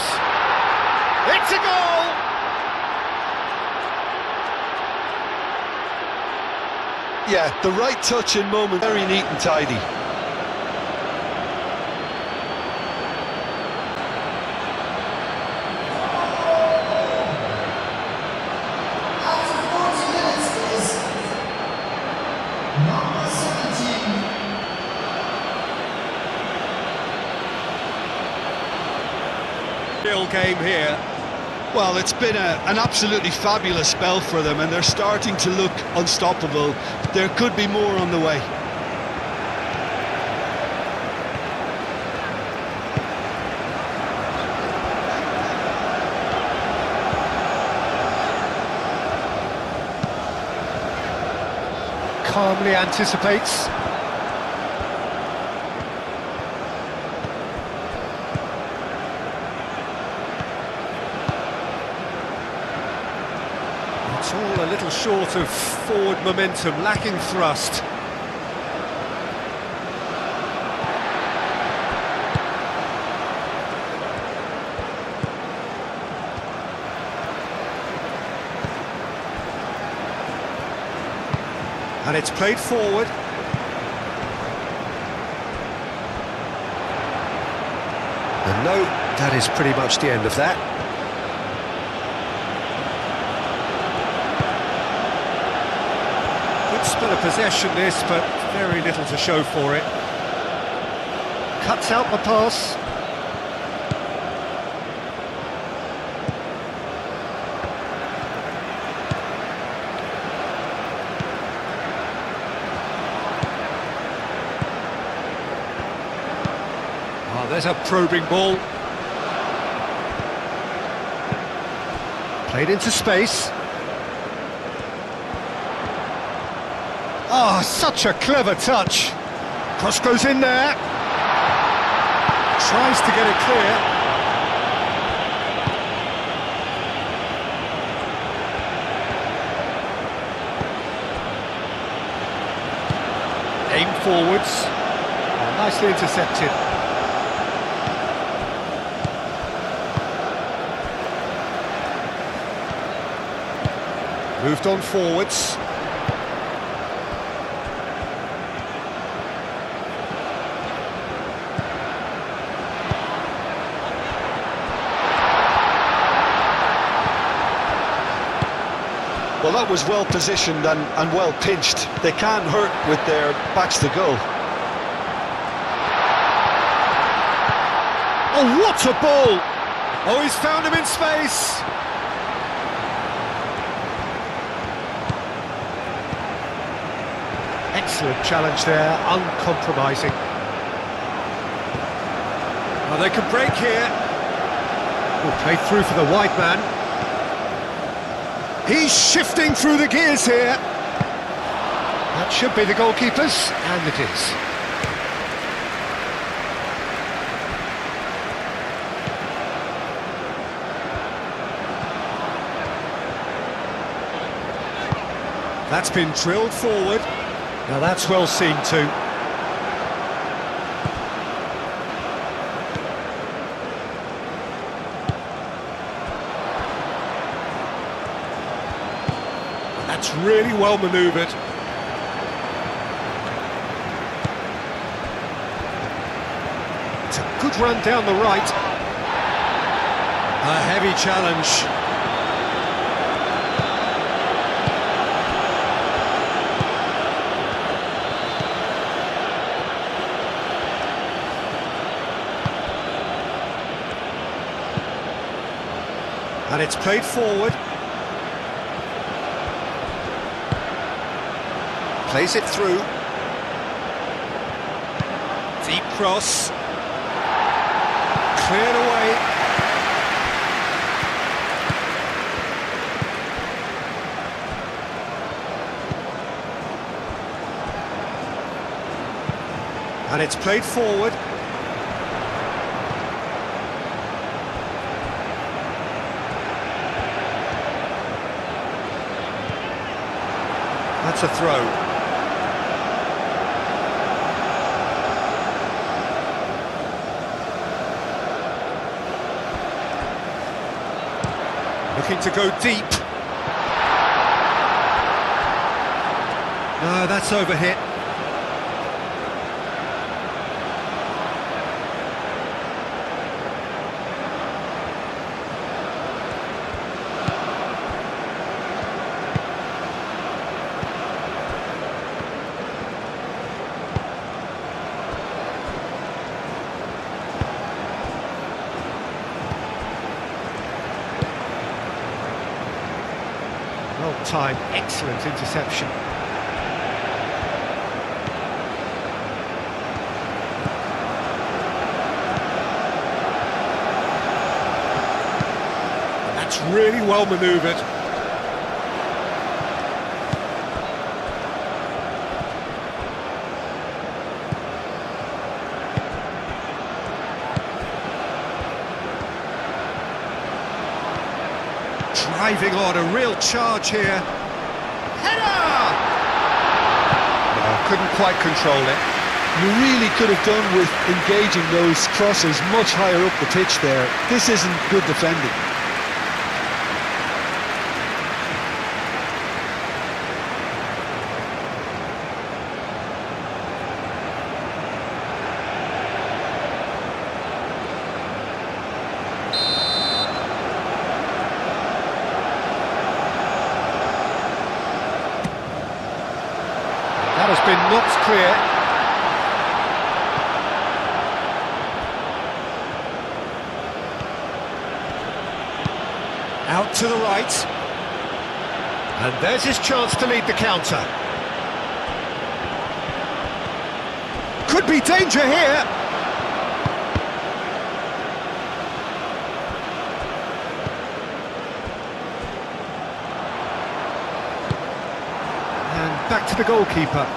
It's a goal! Yeah, the right touch and moment, very neat and tidy. Real game here. Well, it's been an absolutely fabulous spell for them, and they're starting to look unstoppable. There could be more on the way. Calmly anticipates. It's all a little short of forward momentum, lacking thrust. And it's played forward. And no, that is pretty much the end of that. Good spell of possession this, but very little to show for it. Cuts out the pass. Oh, there's a probing ball. Played into space. Oh, such a clever touch. Cross goes in there. Tries to get it clear. Aim forwards. Oh, nicely intercepted. Moved on forwards. Well, that was well positioned and well pinched. They can't hurt with their backs to goal. Oh, what a ball! Oh, he's found him in space. Excellent challenge there, uncompromising. Oh, they can break here. Oh, played through for the wide man. He's shifting through the gears here. That should be the goalkeeper's, and it is. That's been drilled forward. Now that's well seen too. That's really well manoeuvred. It's a good run down the right. A heavy challenge. And it's played forward. Plays it through. Deep cross. Cleared away. And it's played forward. That's a throw. looking to go deep. No, that's overhit. Well timed, excellent interception. That's really well manoeuvred. Driving on, a real charge here. Header! No, couldn't quite control it. You really could have done with engaging those crosses much higher up the pitch there. This isn't good defending. That has been knocked clear. Out to the right. And there's his chance to lead the counter. Could be danger here. And back to the goalkeeper.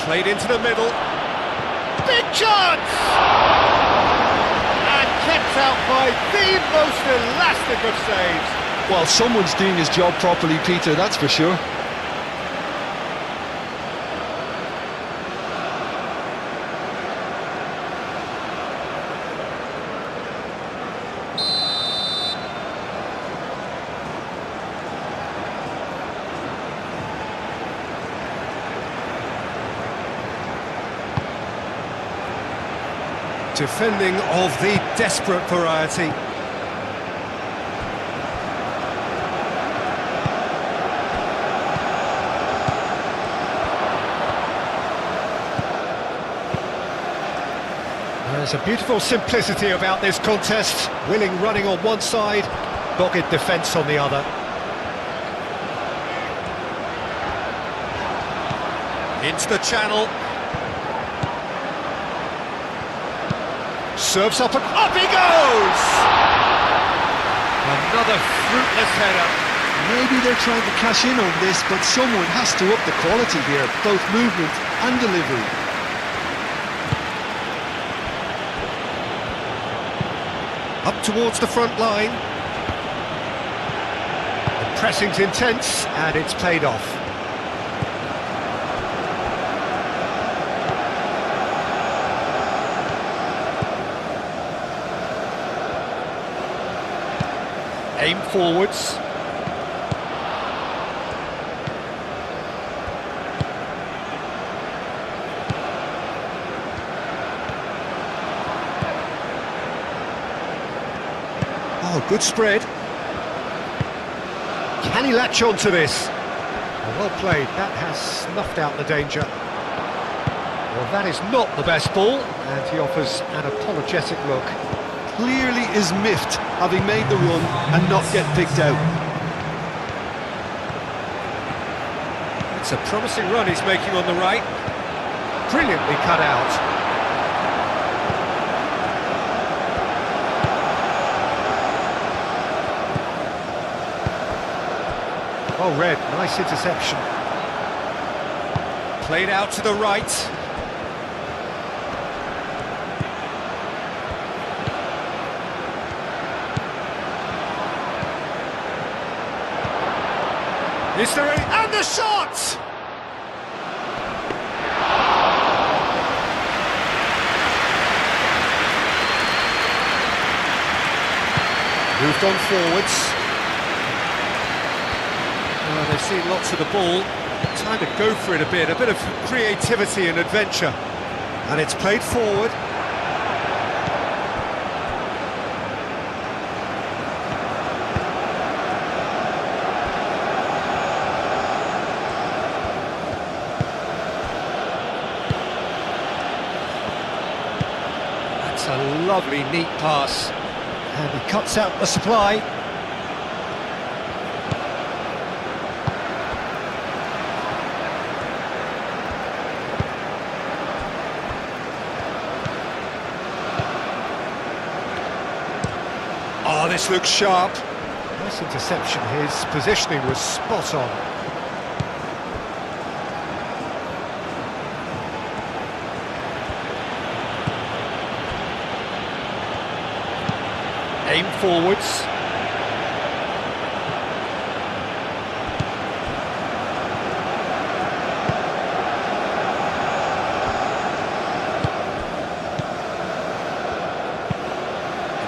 Played into the middle. Big chance! And kept out by the most elastic of saves. Well, someone's doing his job properly, Peter, that's for sure. Defending of the desperate variety. There's a beautiful simplicity about this contest. Willing running on one side, dogged defence on the other. Into the channel. Serves up and up he goes! Another fruitless header. Maybe they're trying to cash in on this, but someone has to up the quality here, both movement and delivery. Up towards the front line. The pressing's intense and it's paid off. Aim forwards. Oh, good spread. Can he latch on to this? Well played, that has snuffed out the danger. Well, that is not the best ball, and he offers an apologetic look. Clearly is miffed, having made the run and not get picked out. It's a promising run he's making on the right. Brilliantly cut out. Well read, nice interception. Played out to the right. Is there any... And the shot! Moved on forwards. They've seen lots of the ball. Time to go for it a bit of creativity and adventure. And it's played forward. That's a lovely, neat pass. And he cuts out the supply. Oh, this looks sharp. Nice interception. His positioning was spot on. Aim forwards.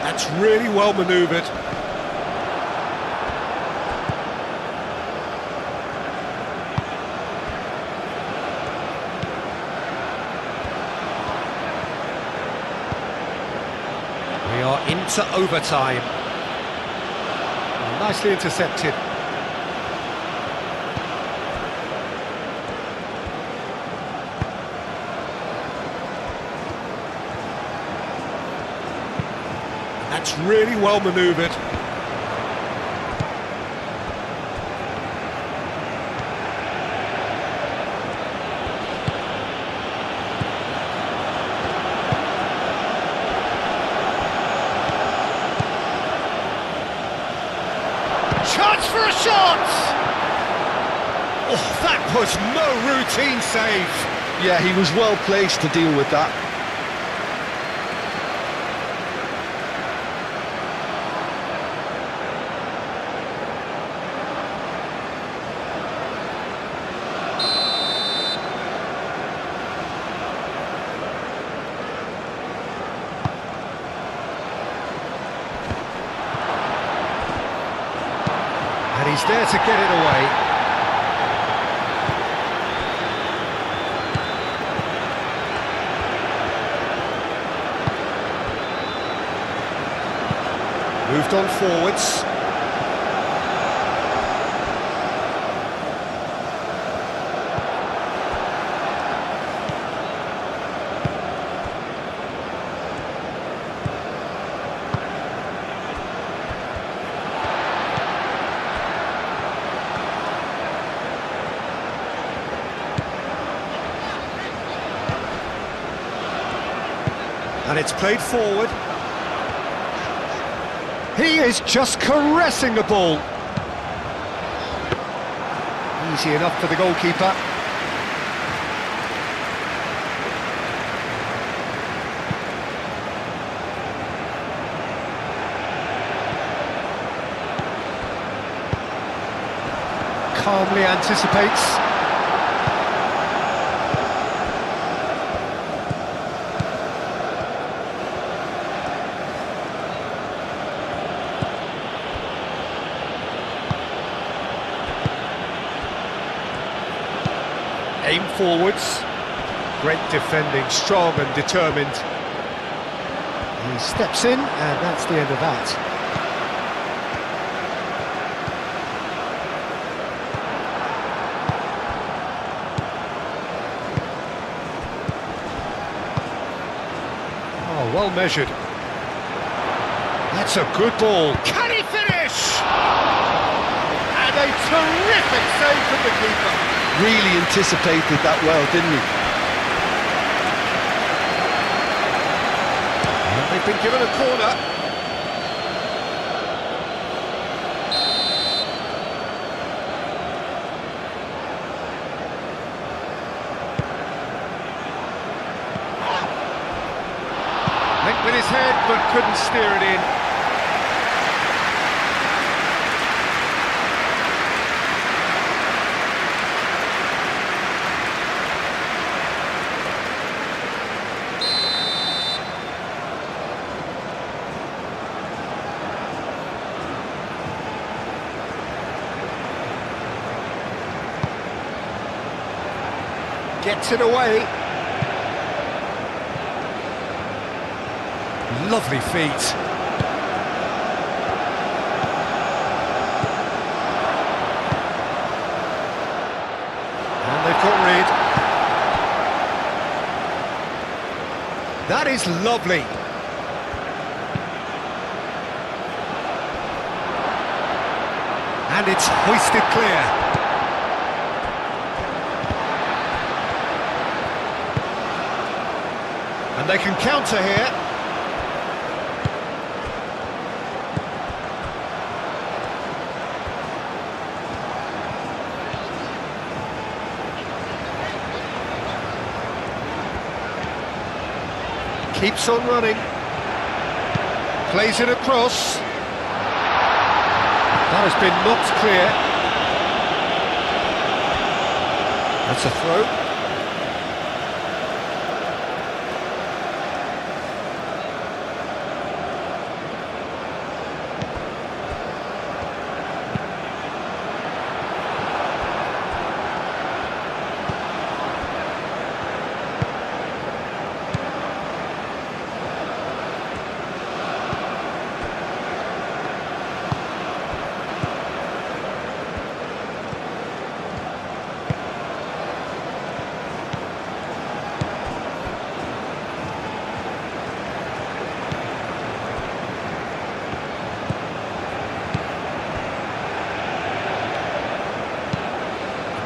That's really well manoeuvred. We are into overtime. Nicely intercepted. That's really well manoeuvred. Chance for a shot! Oh, that was no routine save. Yeah, he was well placed to deal with that. And he's there to get it away. Moved on forwards. And it's played forward. He is just caressing the ball. Easy enough for the goalkeeper. Calmly anticipates. Aim forwards. Great defending, strong and determined. He steps in, and that's the end of that. Oh, well measured. That's a good ball. Can he finish? And a terrific save from the keeper. Really anticipated that well, didn't he? They've been given a corner. Went with his head, but couldn't steer it in. Gets it away. Lovely feet. And they've got rid. That is lovely. And it's hoisted clear. And they can counter here. Keeps on running. Plays it across. That has been knocked clear. That's a throw.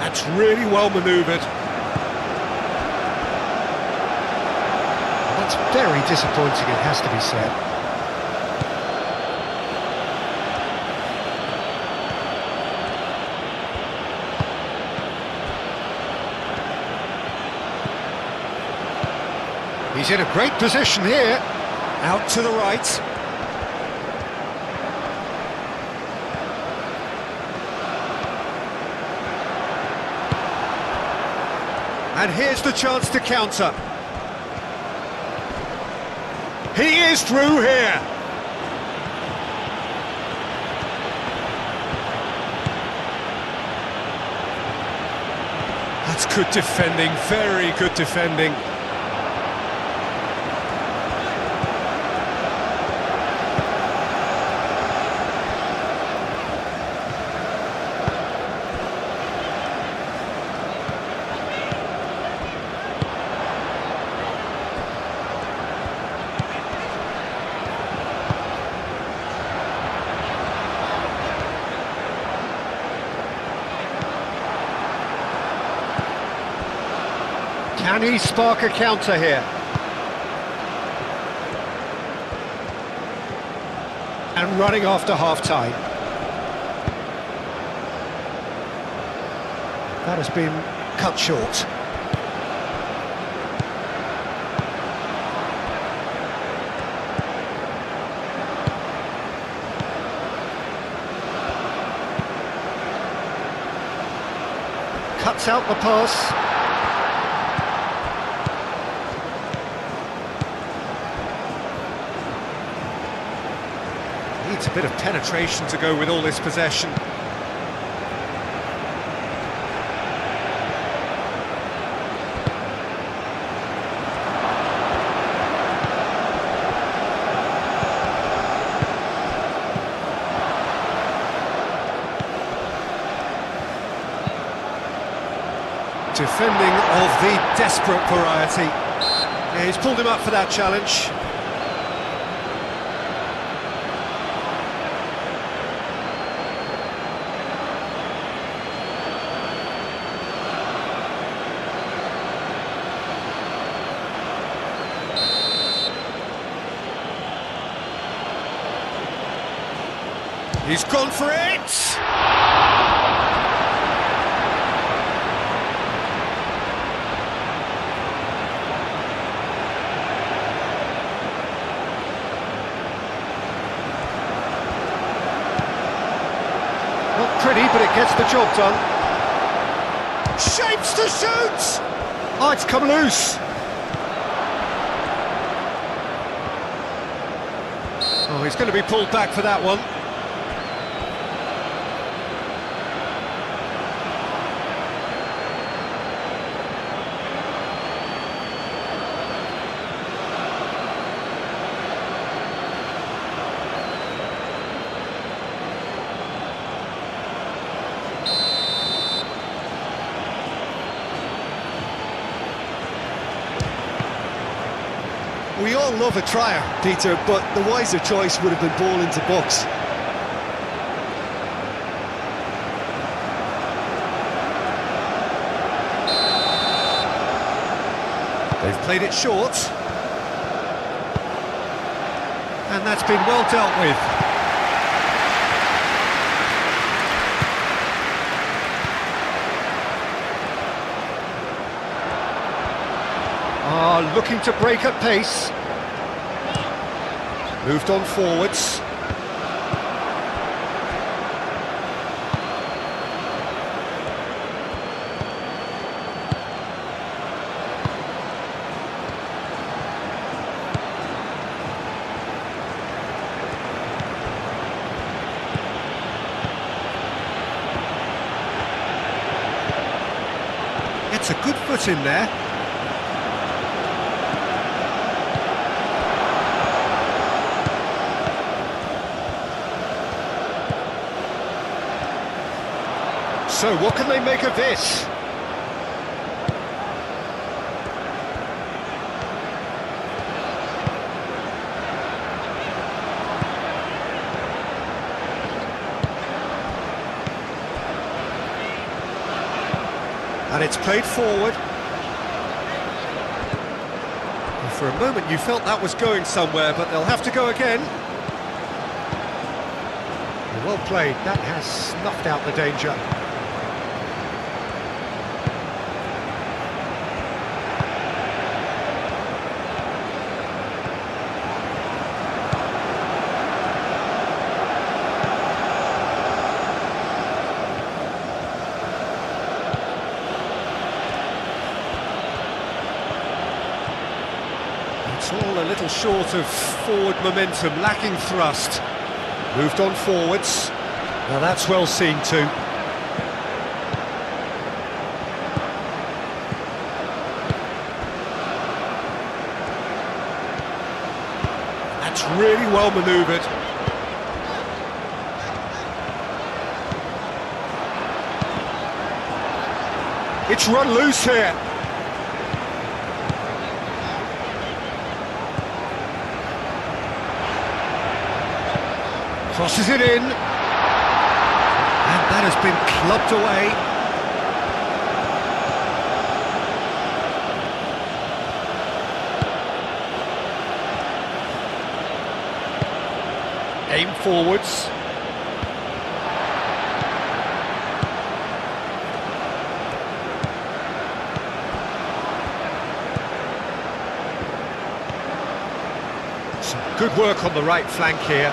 That's really well manoeuvred. That's very disappointing, it has to be said. He's in a great position here. Out to the right. And here's the chance to counter. He is through here. That's good defending, very good defending. Can he spark a counter here? And running after half-time. That has been cut short. Cuts out the pass. Needs a bit of penetration to go with all this possession. Defending of the desperate variety. Yeah, he's pulled him up for that challenge. He's gone for it! Not pretty, but it gets the job done. Shapes to shoot! Oh, it's come loose. Oh, he's going to be pulled back for that one. We all love a trier, Peter, but the wiser choice would have been ball into box. They've played it short. And that's been well dealt with. Looking to break at pace. Moved on forwards. Gets a good foot in there. So, what can they make of this? And it's played forward. And for a moment you felt that was going somewhere, but they'll have to go again. Well played, that has snuffed out the danger. It's all a little short of forward momentum, lacking thrust. Moved on forwards. Now that's well seen too. That's really well manoeuvred. It's run loose here. Crosses it in, and that has been clubbed away. Aim forwards. Some good work on the right flank here.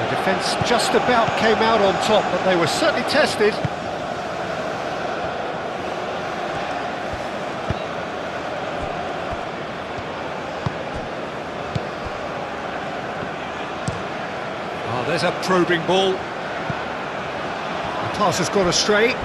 Defence just about came out on top, but they were certainly tested. Oh, there's a probing ball. The pass has gone astray.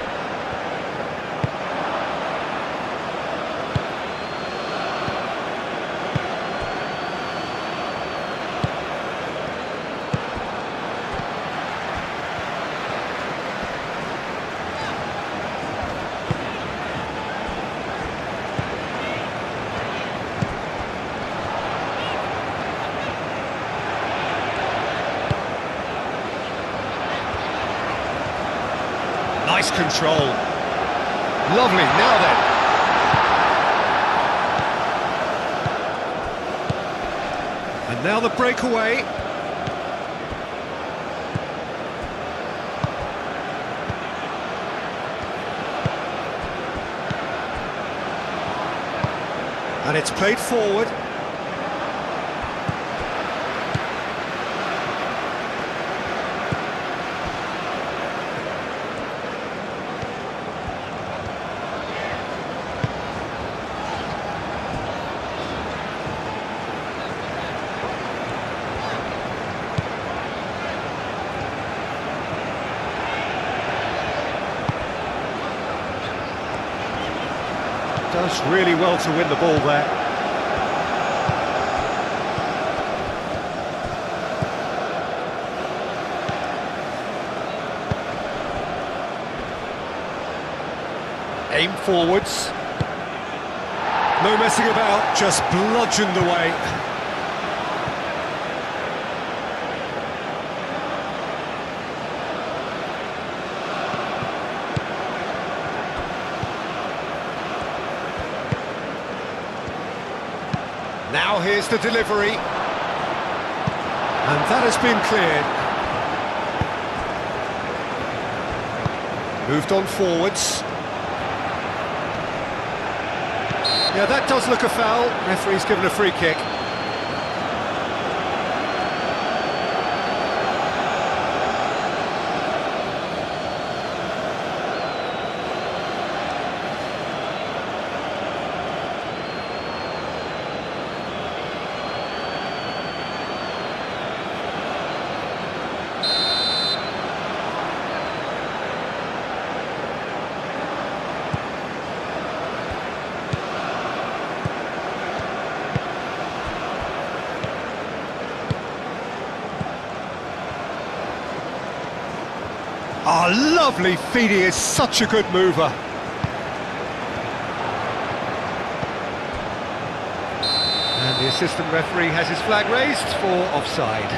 Nice control. Lovely, now then. And now the breakaway. And it's played forward. Does really well to win the ball there. Aim forwards. No messing about, just bludgeoned away. Now here's the delivery. And that has been cleared. Moved on forwards. Yeah, that does look a foul. Referee's given a free kick. Oh, lovely feed, he is such a good mover. And the assistant referee has his flag raised for offside.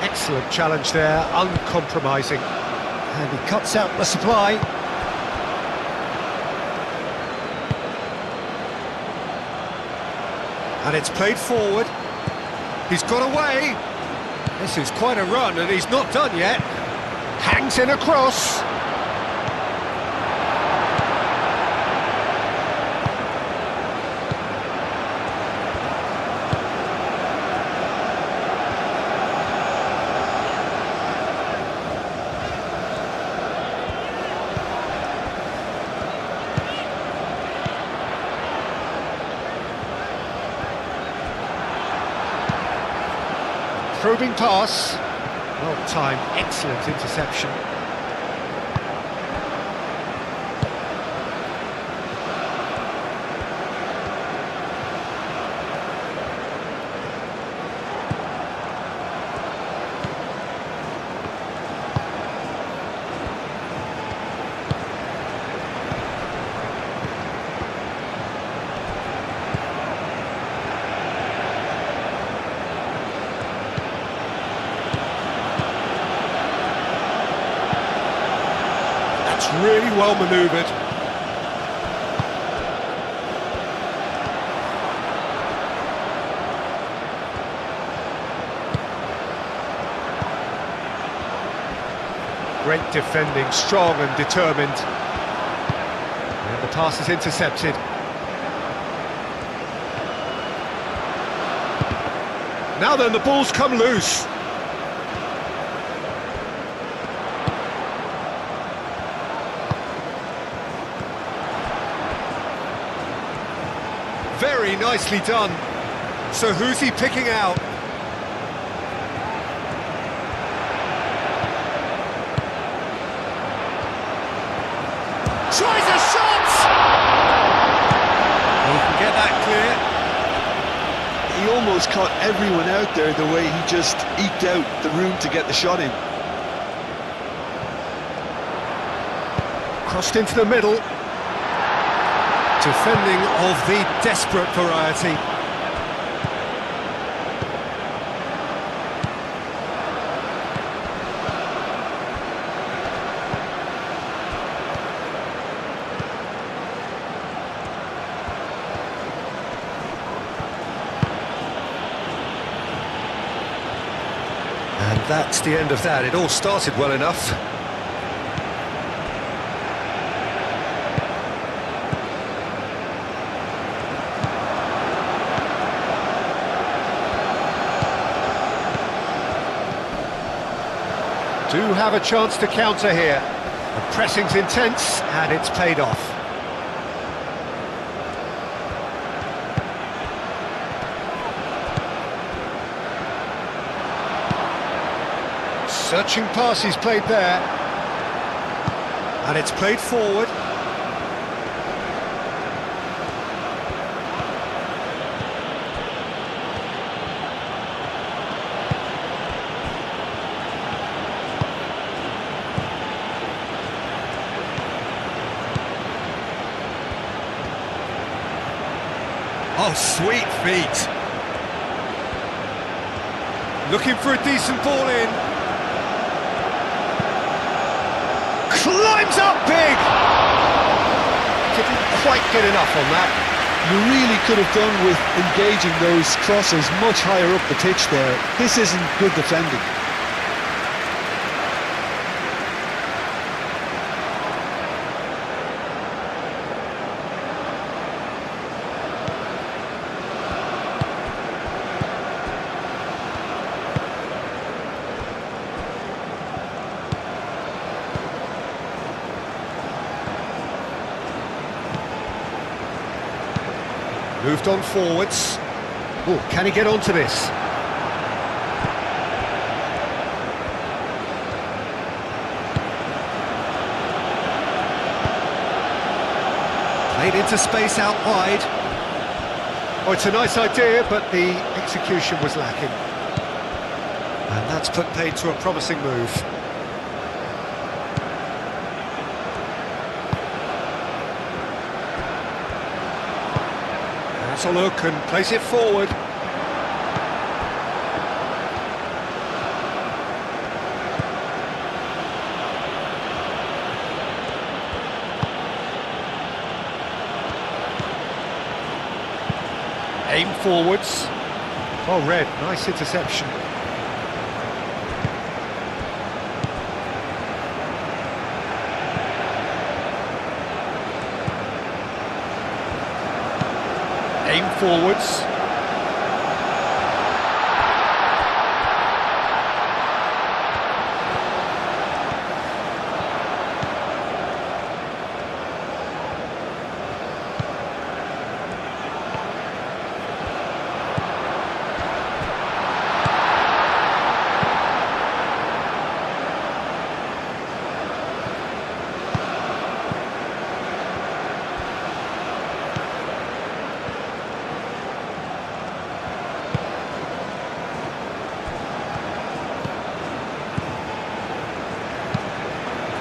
Excellent challenge there, uncompromising. And he cuts out the supply. And it's played forward. He's got away. This is quite a run, and he's not done yet. Hangs in across. Probing pass, well timed, excellent interception. Really well manoeuvred. Great defending, strong and determined. And the pass is intercepted. Now then, the ball's come loose. Very nicely done. So who's he picking out? Tries a shot! He can get that clear. He almost caught everyone out there the way he just eked out the room to get the shot in. Crossed into the middle. Defending of the desperate variety. And that's the end of that. It all started well enough. Do have a chance to counter here. The pressing's intense, and it's paid off. Searching pass he's played there. And it's played forward. Oh, sweet feet. Looking for a decent ball in. Climbs up big! Didn't quite get enough on that. You really could have done with engaging those crosses much higher up the pitch there. This isn't good defending. Moved on forwards. Oh, can he get onto this? Played into space out wide. Oh, it's a nice idea, but the execution was lacking. And that's put paid to a promising move. A look and place it forward. Aim forwards. Oh, red, nice interception. Aim forwards.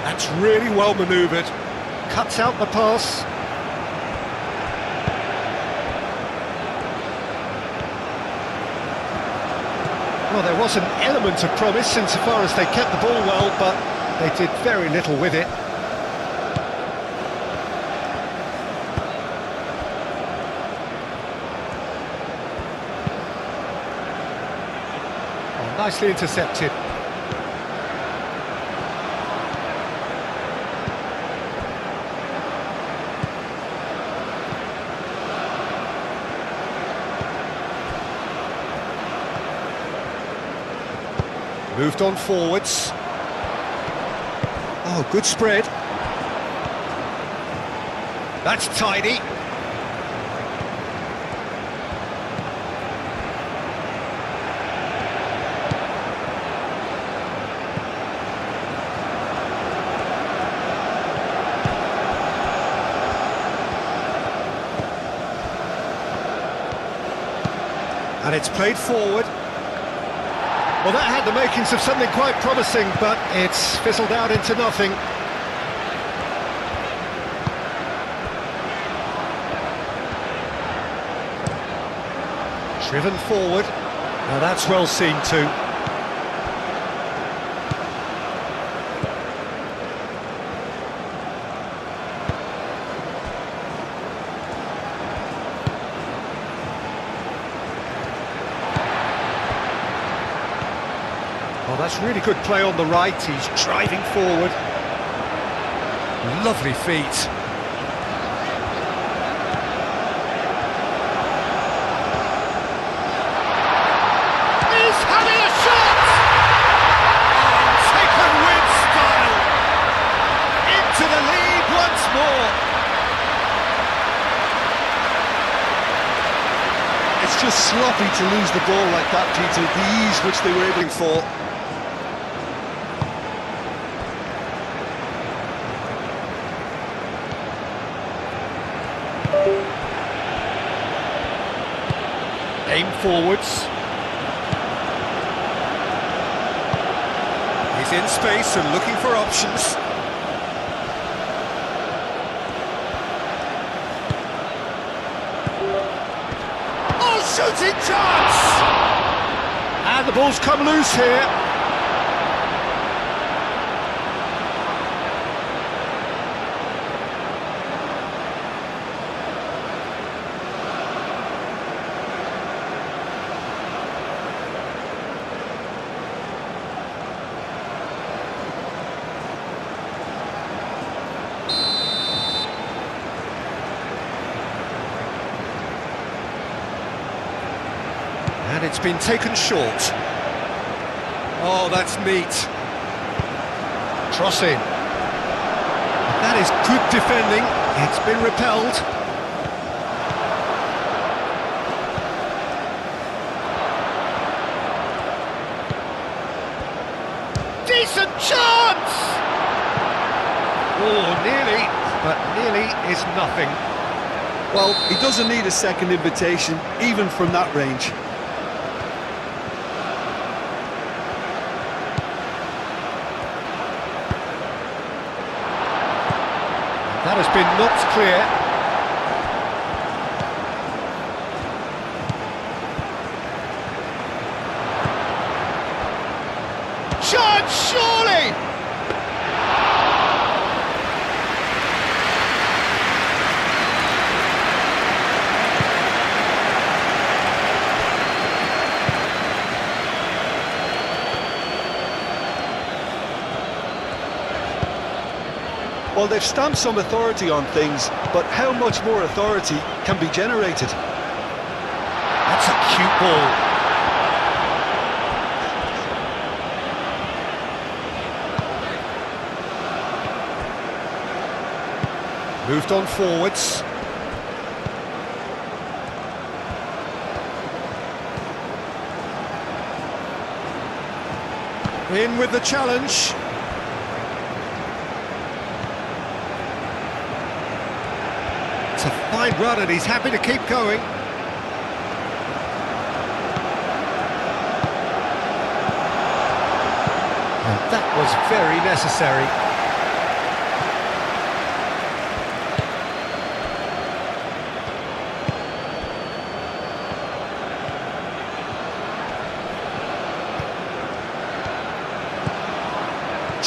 That's really well manoeuvred. Cuts out the pass. Well, there was an element of promise insofar as they kept the ball well, but they did very little with it. Oh, nicely intercepted. Moved on forwards. Oh, good spread. That's tidy. And it's played forward. Well, that had the makings of something quite promising, but it's fizzled out into nothing. Driven forward. Now that's well seen too. Oh, that's really good play on the right. He's driving forward. Lovely feet. He's having a shot! Taken sloppy to lose the ball like that, Peter. The ease which they were able for. Aim forwards. He's in space and looking for options. Oh, shooting chance! And the ball's come loose here. And it's been taken short. Oh, that's neat. Crossing. That is good defending. It's been repelled. Decent chance! Oh, nearly, but nearly is nothing. Well, he doesn't need a second invitation, even from that range. That has been knocked clear. Shot, surely! Well, they've stamped some authority on things, but how much more authority can be generated? That's a cute ball. Moved on forwards. In with the challenge. It's a fine run and he's happy to keep going. And that was very necessary.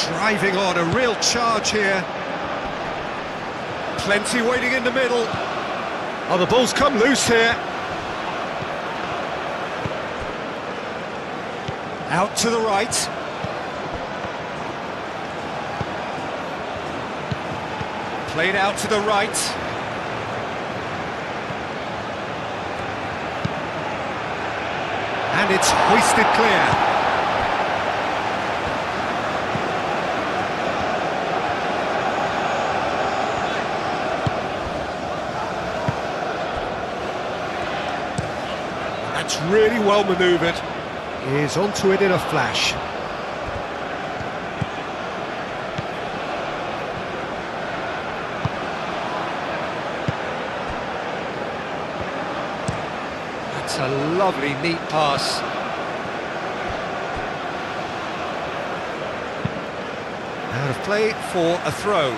Driving on, a real charge here. Plenty waiting in the middle. Oh, the ball's come loose here. Out to the right. Played out to the right. And it's hoisted clear. That's really well manoeuvred. He's onto it in a flash. That's a lovely, neat pass. Out of play for a throw.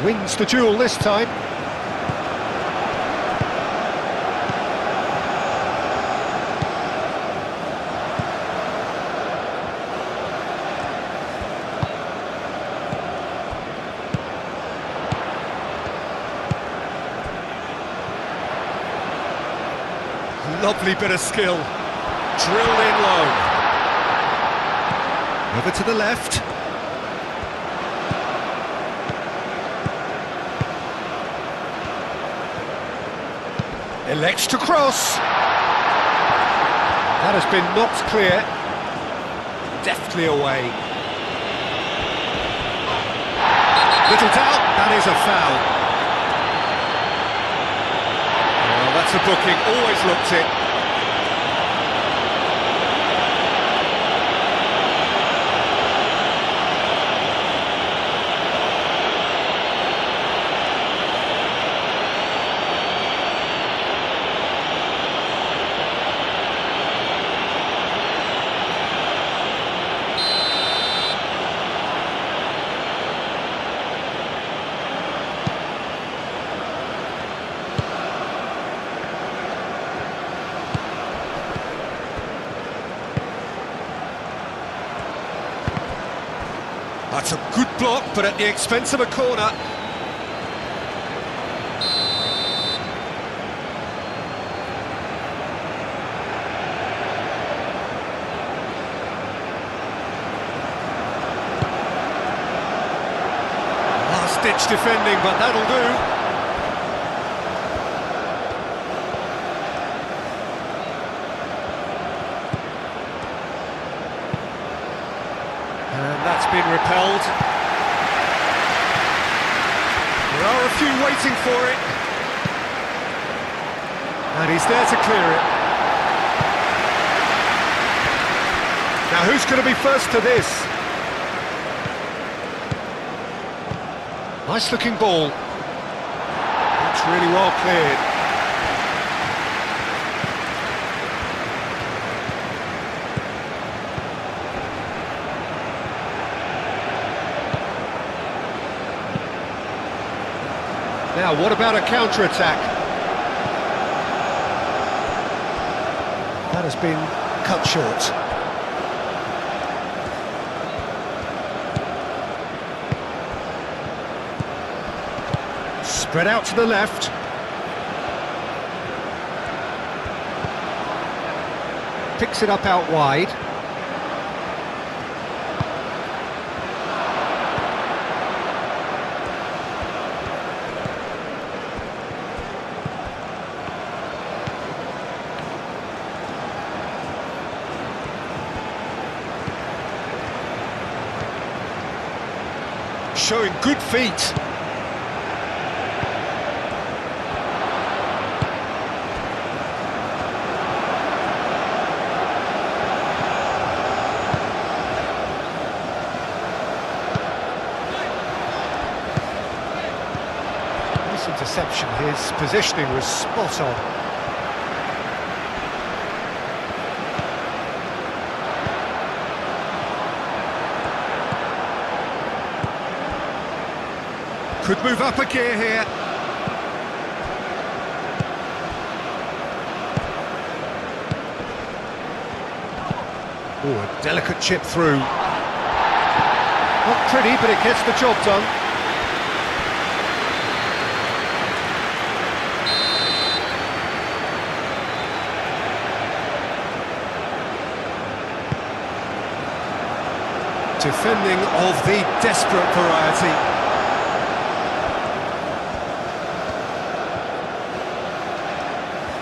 Wins the duel this time. Lovely bit of skill. Drilled in low. Over to the left. Elects to cross. That has been knocked clear. Deftly away. Little doubt, that is a foul. Well, that's a booking, always looked it. That's a good block, but at the expense of a corner. Last-ditch defending, but that'll do. And that's been repelled. There are a few waiting for it. And he's there to clear it. Now who's going to be first to this? Nice looking ball. That's really well cleared. Now, what about a counter-attack? That has been cut short. Spread out to the left. Picks it up out wide. Showing good feet. Nice interception. His positioning was spot on. Could move up a gear here. Oh, a delicate chip through. Not pretty, but it gets the job done. Defending of the desperate variety.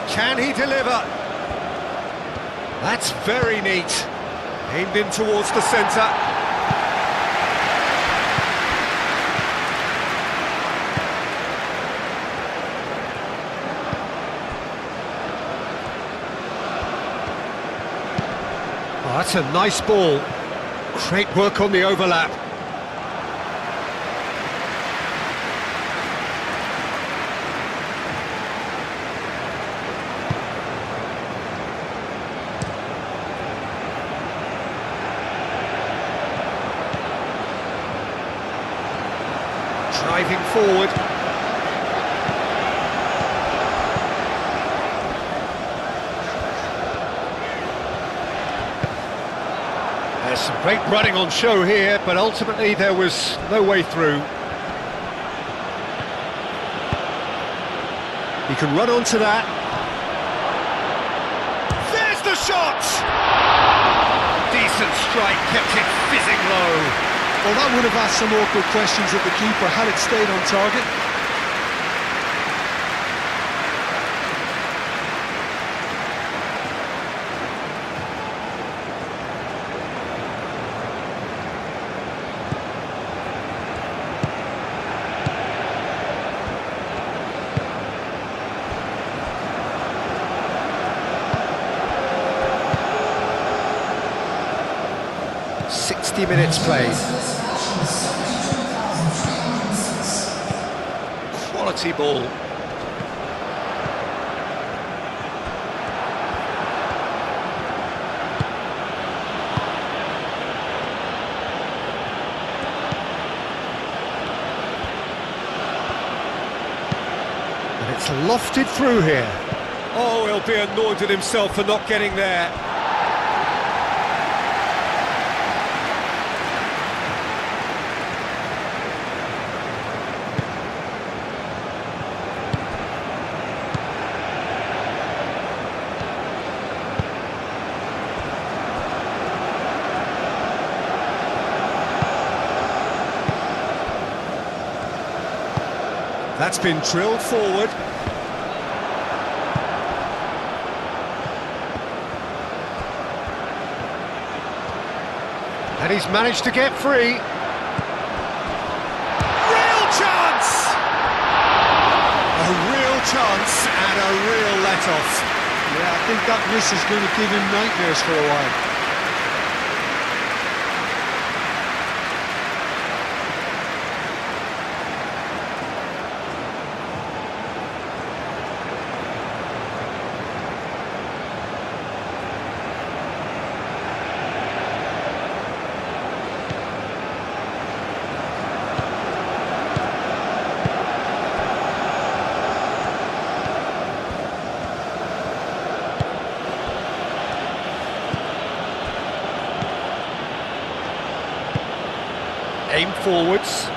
Can he deliver? That's very neat. Aimed in towards the centre. Oh, that's a nice ball. Great work on the overlap. Driving forward. There's some great running on show here, but ultimately there was no way through. He can run onto that. There's the shot! Decent strike, kept it fizzing low. Well, that would have asked some awkward questions of the keeper had it stayed on target. 60 minutes played. Quality ball. And it's lofted through here. Oh, he'll be annoyed with himself for not getting there. That's been drilled forward. And he's managed to get free. Real chance! A real chance and a real let-off. Yeah, I think that miss is going to give him nightmares for a while. Aim forwards.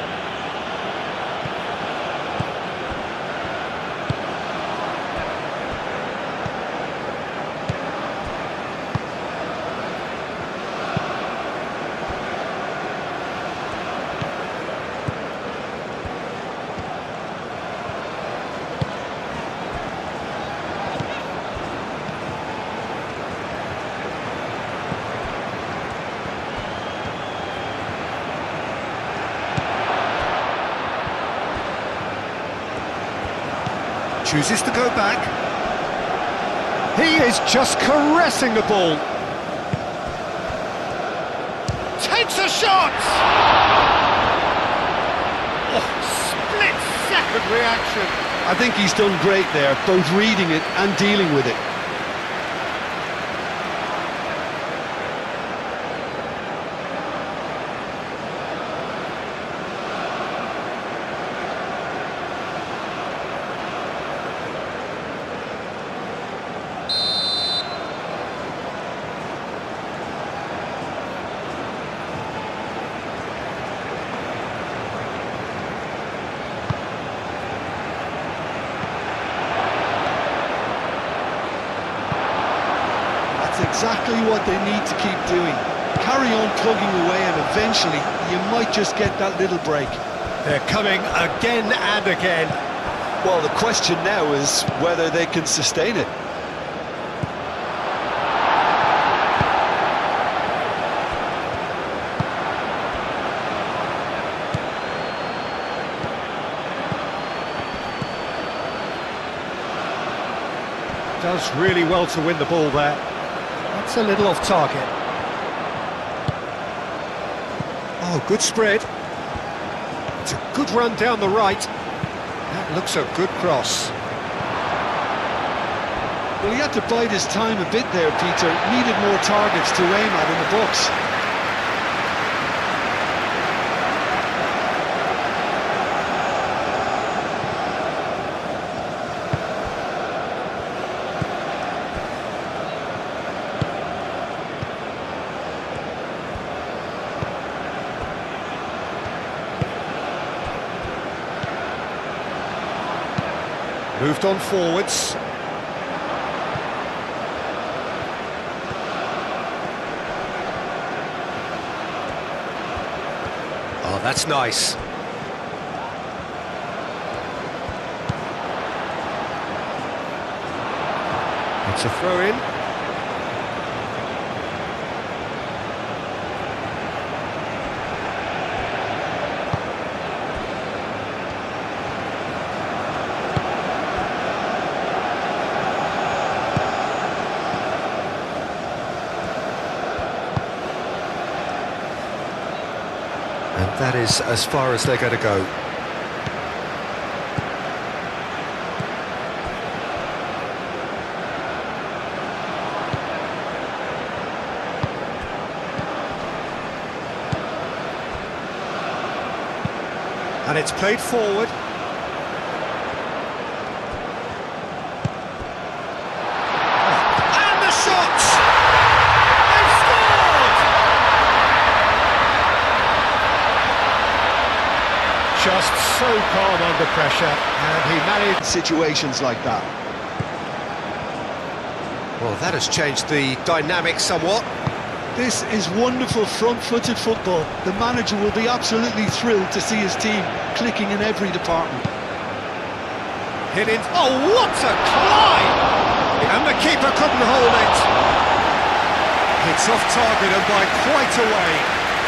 Chooses to go back. He is just caressing the ball. Takes a shot! Oh, split-second reaction. I think he's done great there, both reading it and dealing with it. Exactly what they need to keep doing. Carry on plugging away and eventually you might just get that little break. They're coming again and again. Well, the question now is whether they can sustain it. Does really well to win the ball there. That's a little off target. Oh, good spread. It's a good run down the right. That looks a good cross. Well, he had to bide his time a bit there, Peter. Needed more targets to aim at in the box. Moved on forwards. Oh, that's nice. It's a throw-in. And that is as far as they're going to go. And it's played forward. And the shot! They've scored! Just so calm under pressure, and he managed Situations like that. Well, that has changed the dynamic somewhat. This is wonderful front-footed football. The manager will be absolutely thrilled to see his team clicking in every department. Hit in. Oh, what a climb! And the keeper couldn't hold it. It's off target and by quite a way.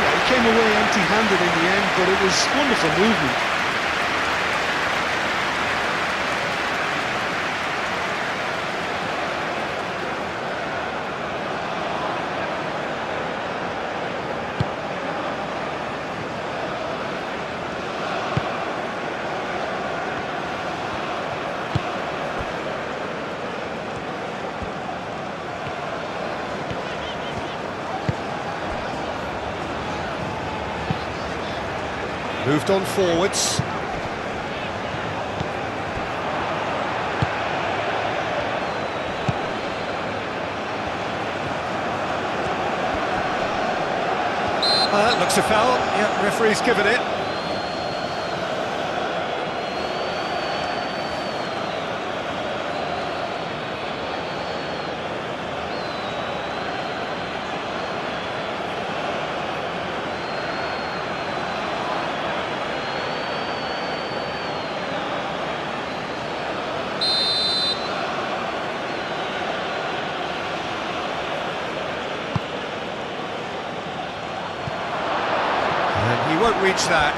Yeah, he came away empty-handed in the end, but it was wonderful movement. Moved on forwards. Looks a foul. Yeah, referee's given it. And he won't reach that.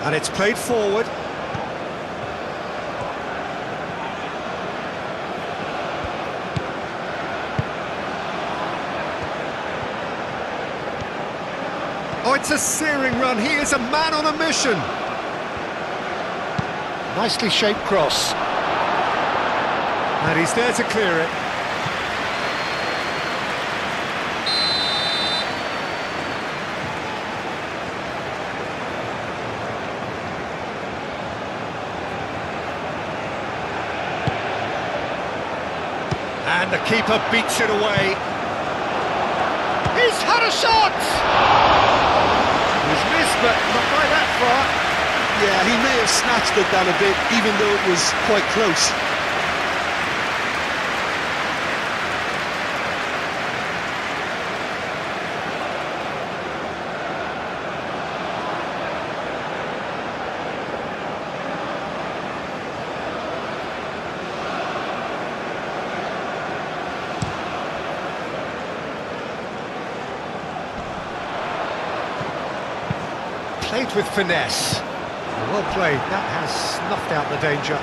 And it's played forward. Oh, it's a searing run. He is a man on a mission. Nicely shaped cross. And he's there to clear it. And the keeper beats it away. He's had a shot! He's missed, but not by that far. Yeah, he may have snatched it down a bit, even though it was quite close. Played with finesse. Well played, that has snuffed out the danger.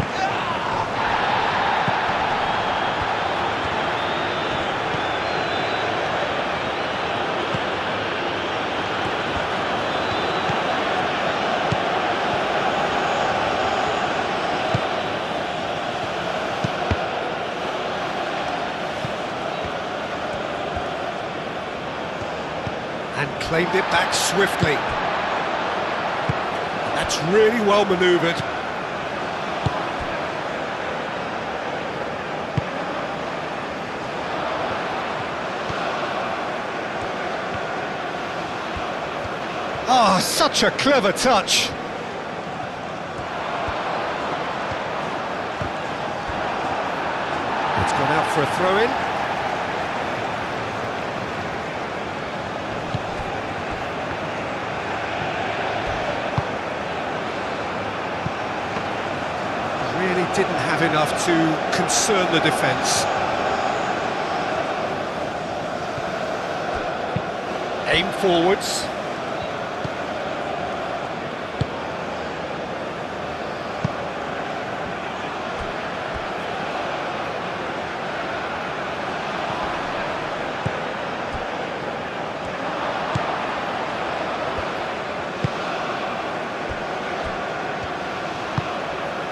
And claimed it back swiftly. That's really well manoeuvred. Oh, such a clever touch. It's gone out for a throw-in. didn't have enough to concern the defence. Aim forwards.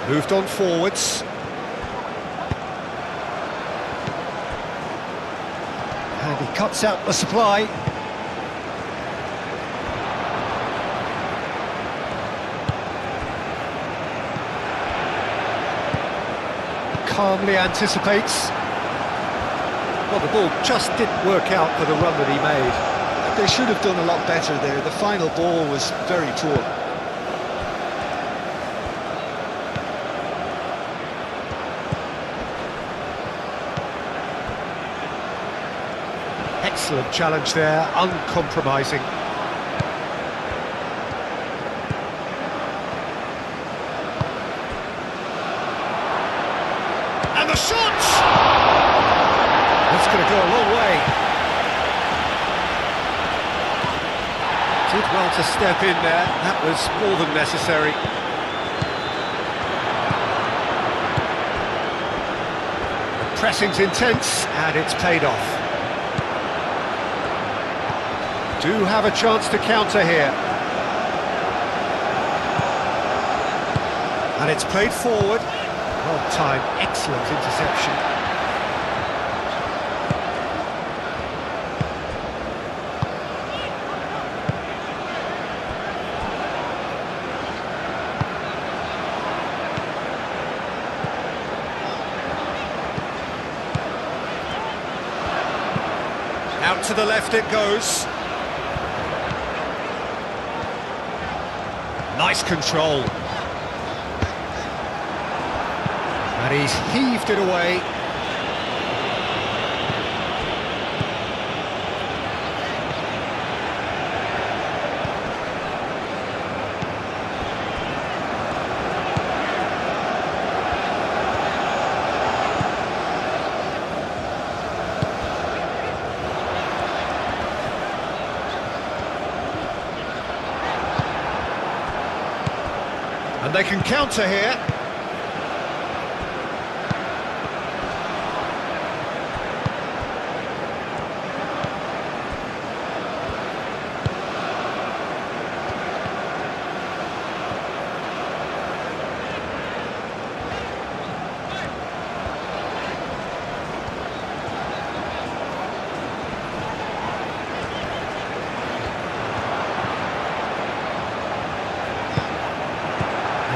Moved on forwards. And he cuts out the supply. Calmly anticipates. Well, the ball just didn't work out for the run that he made. They should have done a lot better there. The final ball was very poor. Excellent challenge there, uncompromising. And the shot! That's going to go a long way. Did well to step in there, that was more than necessary. The pressing's intense, and it's paid off. Do have a chance to counter here. And it's played forward. Well timed, excellent interception. Out to the left it goes. Nice control. And he's heaved it away. And they can counter here.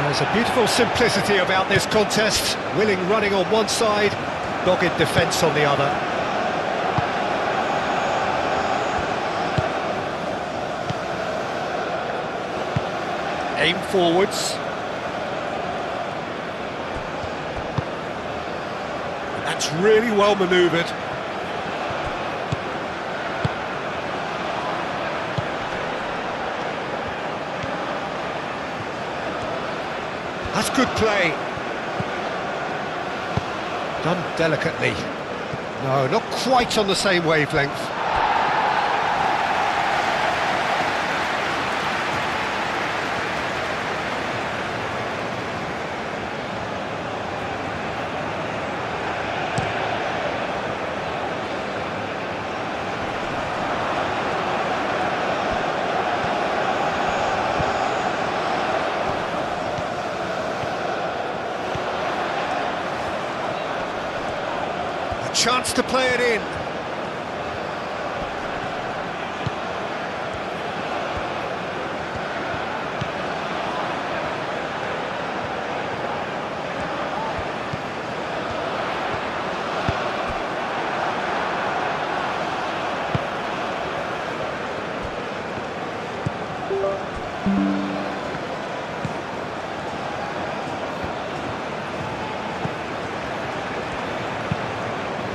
There's a beautiful simplicity about this contest. Willing running on one side, dogged defence on the other. Aim forwards. That's really well manoeuvred. That's good play. Done delicately. No, not quite on the same wavelength. Chance to play it in.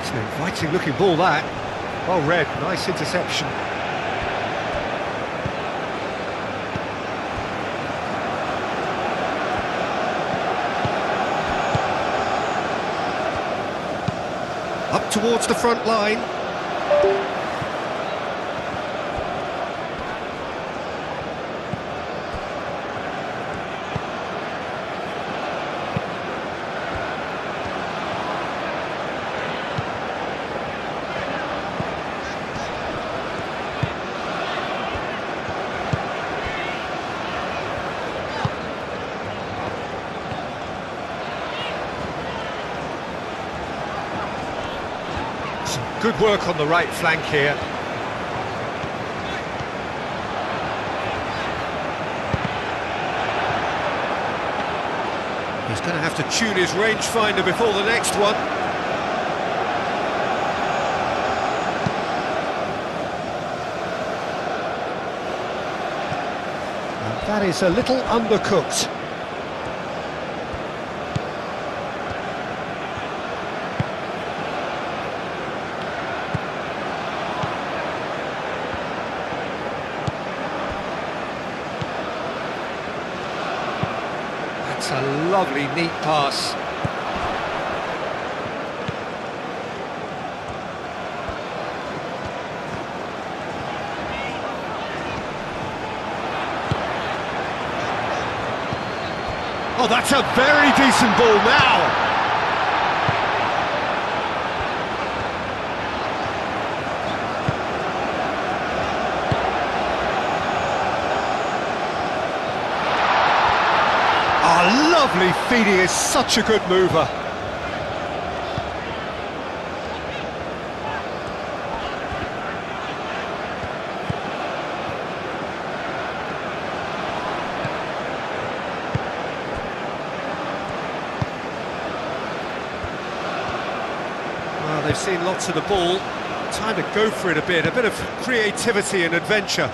An inviting looking ball that. Well read, nice interception. Up towards the front line. Good work on the right flank here. He's going to have to tune his rangefinder before the next one. And that is a little undercooked. It's a lovely, neat pass. Oh, that's a very decent ball now. Lovely feed, he is such a good mover. Well, they've seen lots of the ball. Time to go for it a bit of creativity and adventure.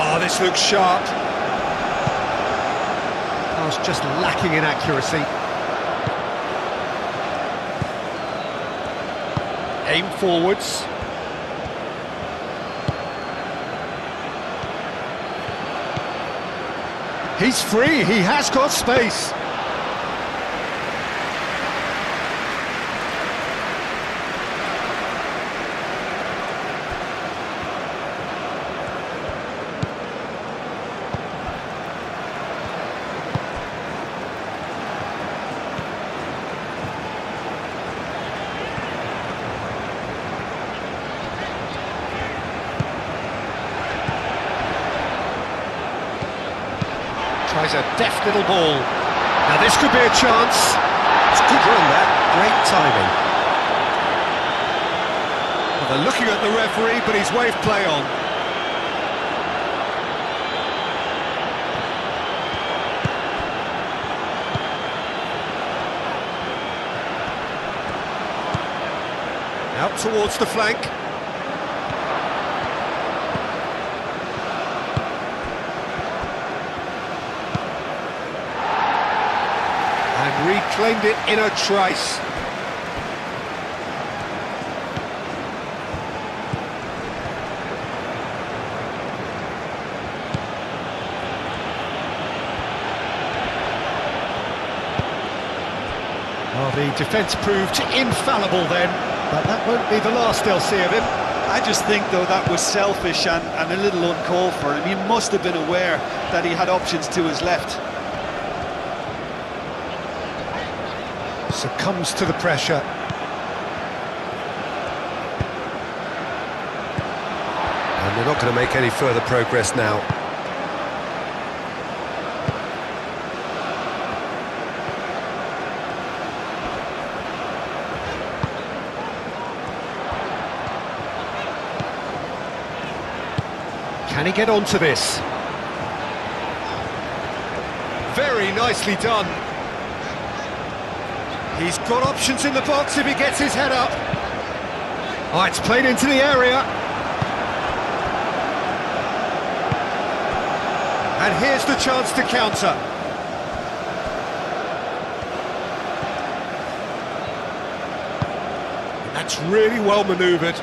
Oh, this looks sharp. Pass just lacking in accuracy. Aim forwards. He's free, he has got space. Tries a deft little ball. Now this could be a chance. It's a good run there, great timing. Well, they're looking at the referee, but he's waved play on. Out towards the flank. Reclaimed it in a trice. Well, the defence proved infallible then, but that won't be the last they'll see of him. I just think, though, that was selfish and a little uncalled for him. He must have been aware that he had options to his left. Succumbs to the pressure. And they're not going to make any further progress now. Can he get onto this? Very nicely done. He's got options in the box if he gets his head up. Oh, it's played into the area. And here's the chance to counter. That's really well manoeuvred.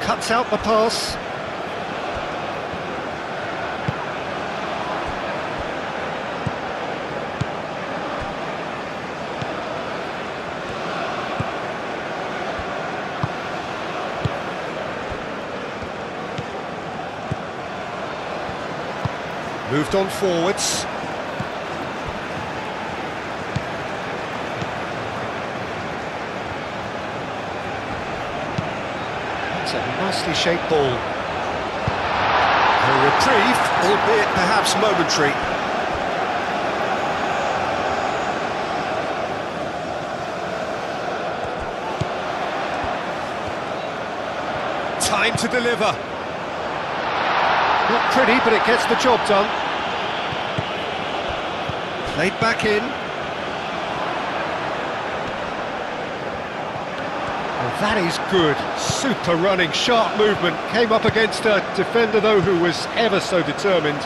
Cuts out the pass. Moved on forwards. That's a nicely shaped ball. A reprieve, albeit perhaps momentary. Time to deliver. Not pretty, but it gets the job done. Played back in. Oh, that is good. Super running, sharp movement. Came up against a defender, though, who was ever so determined.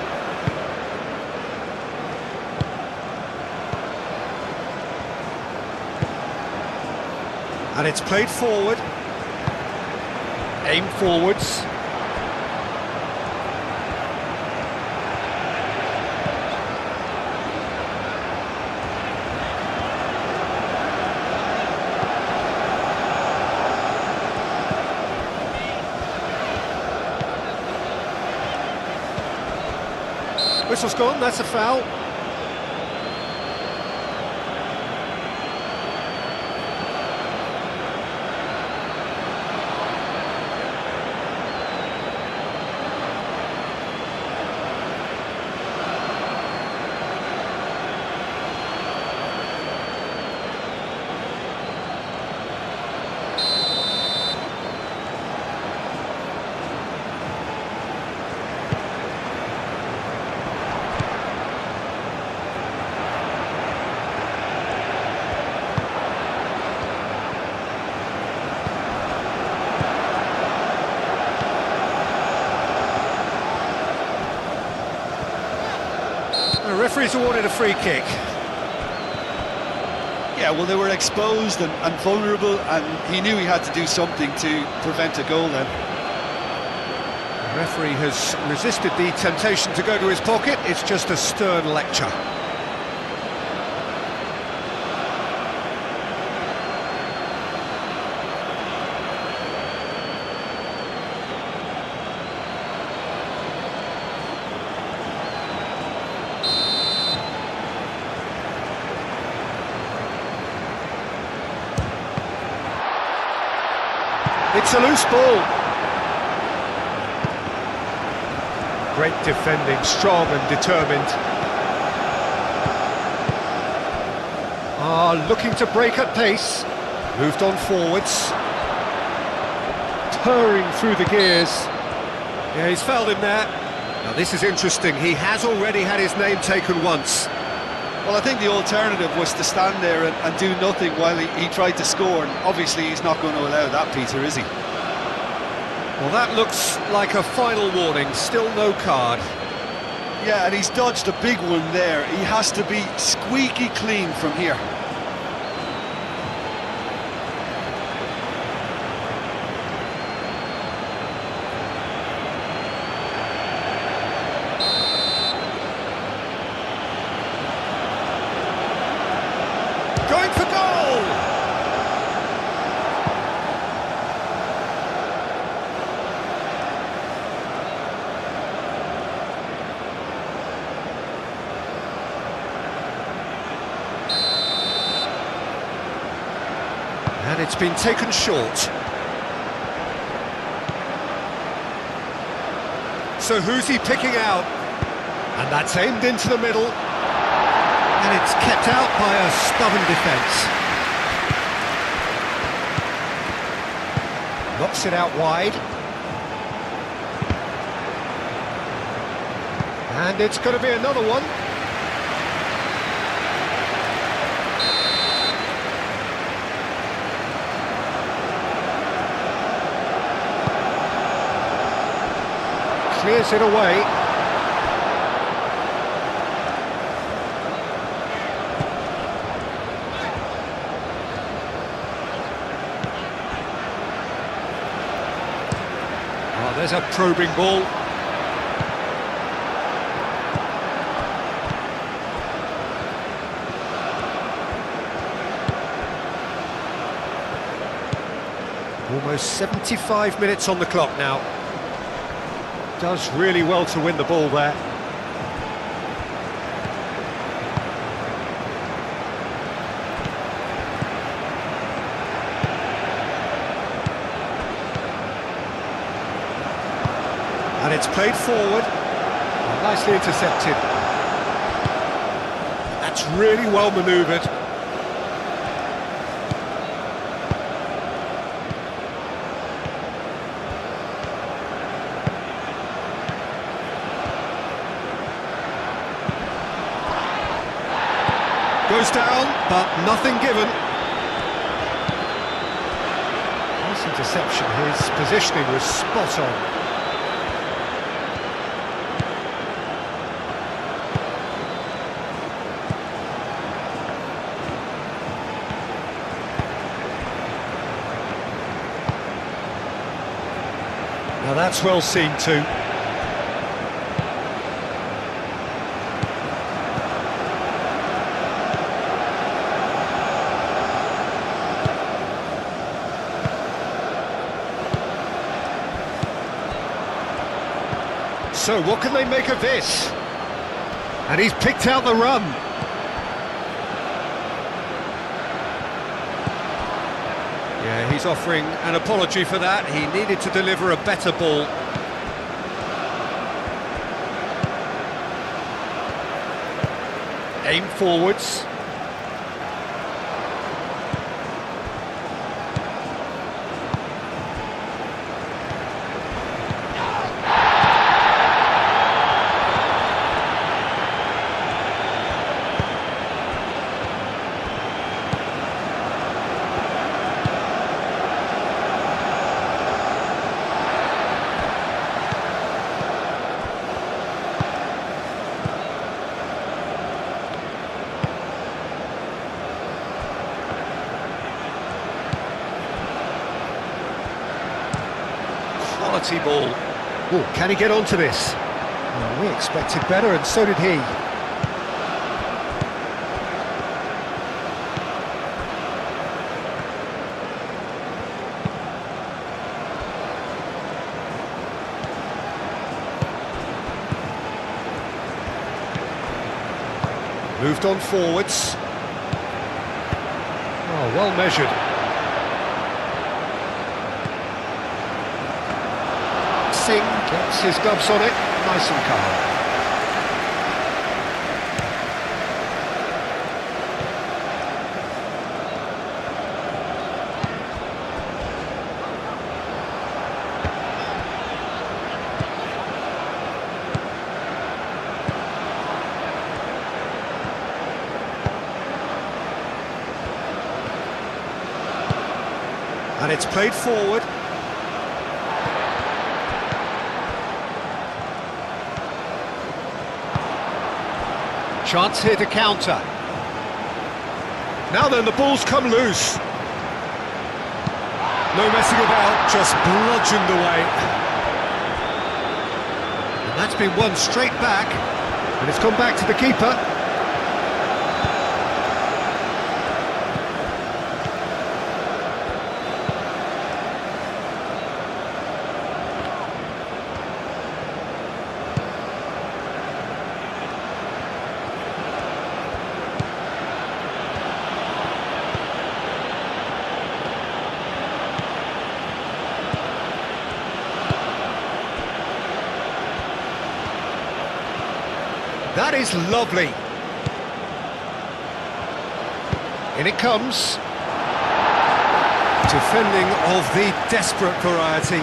And it's played forward. Aim forwards. Whistle's gone, that's a foul. The referee's awarded a free kick. Yeah, well, they were exposed and vulnerable, and he knew he had to do something to prevent a goal then. The referee has resisted the temptation to go to his pocket. It's just a stern lecture. It's a loose ball. Great defending, strong and determined. Looking to break at pace. Moved on forwards. Purring through the gears. Yeah, he's fouled him there. Now this is interesting. He has already had his name taken once. Well, I think the alternative was to stand there and do nothing while he tried to score, and obviously he's not going to allow that, Peter, is he? Well, that looks like a final warning, still no card. Yeah, and he's dodged a big one there. He has to be squeaky clean from here. Going for goal! And it's been taken short. So who's he picking out? And that's aimed into the middle. And it's kept out by a stubborn defence. Knocks it out wide. And it's going to be another one. Clears it away. There's a probing ball. Almost 75 minutes on the clock now. Does really well to win the ball there. And it's played forward. Nicely intercepted. That's really well manoeuvred. Goes down, but nothing given. Nice interception. His positioning was spot on. Now that's well seen too. So what can they make of this? And he's picked out the run. Yeah, he's offering an apology for that. He needed to deliver a better ball. Aim forwards. Quality ball. Oh, can he get onto this? Well, we expected better, and so did he. Moved on forwards. Oh, well measured. Gets his gloves on it, nice and calm. And it's played forward. Chance here to counter. Now then, the ball's come loose. No messing about, just bludgeoned away. And that's been won straight back, and it's come back to the keeper. That is lovely. In it comes. Defending of the desperate variety.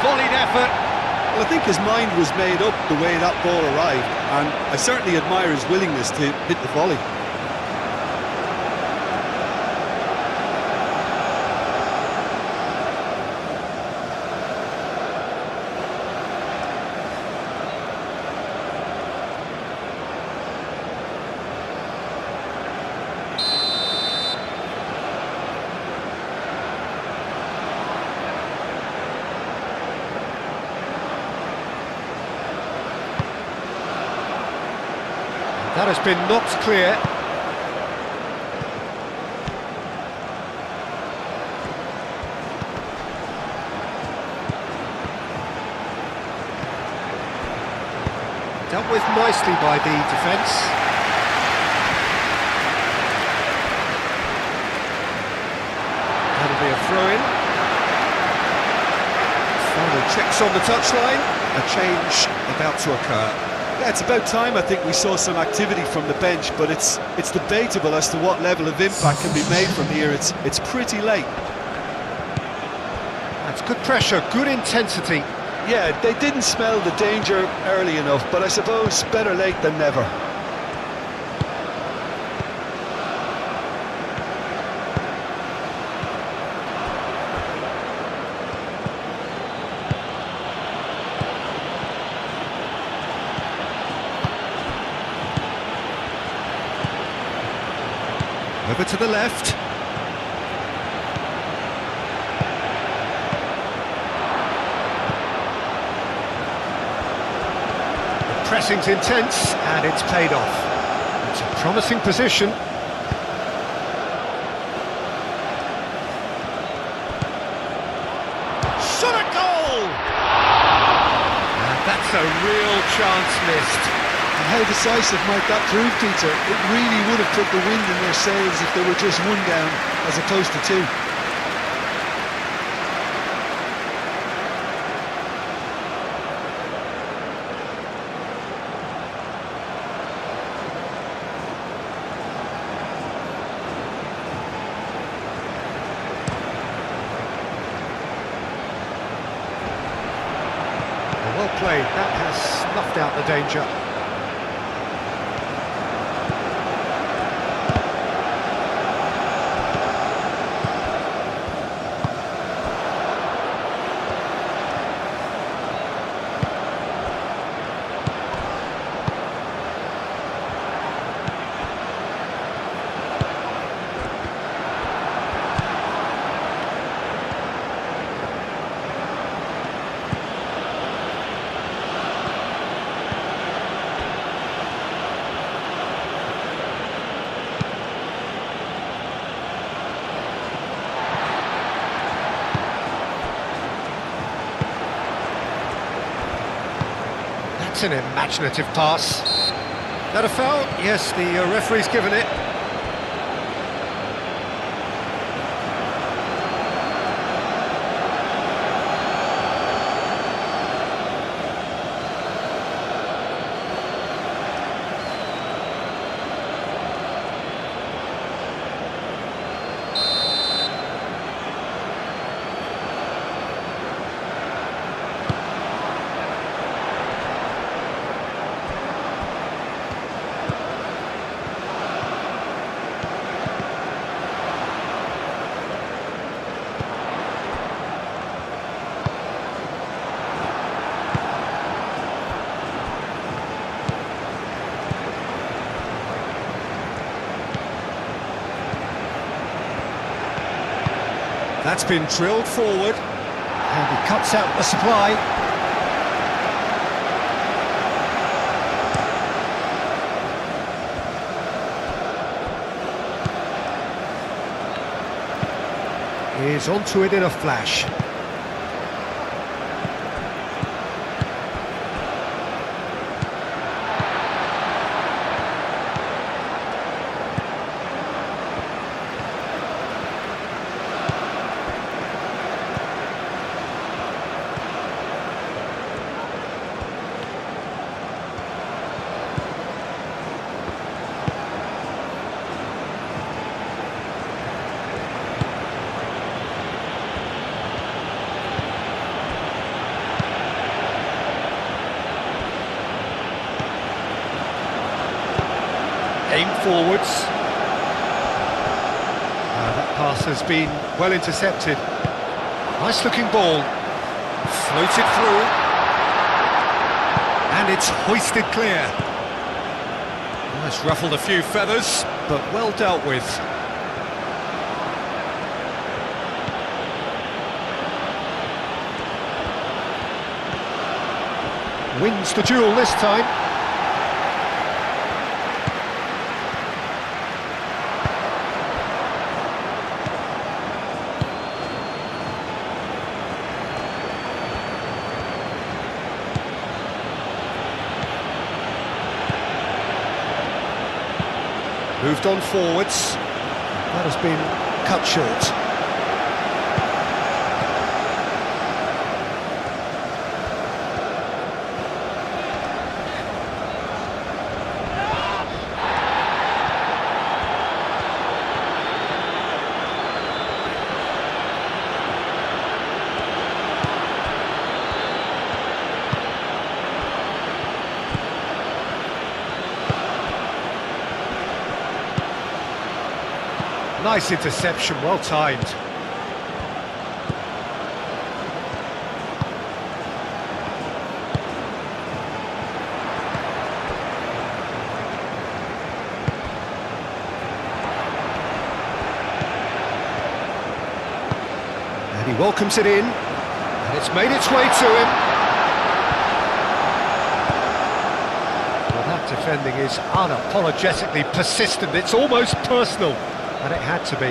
Volleyed effort. Well, I think his mind was made up the way that ball arrived, and I certainly admire his willingness to hit the volley. That has been knocked clear. Dealt with nicely by the defence. That'll be a throw-in. Final checks on the touchline. A change about to occur. Yeah, it's about time I think we saw some activity from the bench, but it's debatable as to what level of impact can be made from here. It's pretty late. That's good pressure, good intensity. Yeah, they didn't smell the danger early enough, but I suppose better late than never. Over to the left. The pressing's intense and it's paid off. It's a promising position. Shot at goal! And that's a real chance missed. And how decisive might that prove, Peter? It really would have put the wind in their sails if they were just one down as opposed to two. Well played, that has snuffed out the danger. It's an imaginative pass. That a foul? Yes, the referee's given it. That's been drilled forward, and he cuts out the supply. He's onto it in a flash. Aim forwards. That pass has been well intercepted. Nice looking ball. Floated through. And it's hoisted clear. Well, it's ruffled a few feathers, but well dealt with. Wins the duel this time. Moved on forwards. That has been cut short. Nice interception, well timed. And he welcomes it in, and it's made its way to him. Well, that defending is unapologetically persistent, it's almost personal. And it had to be.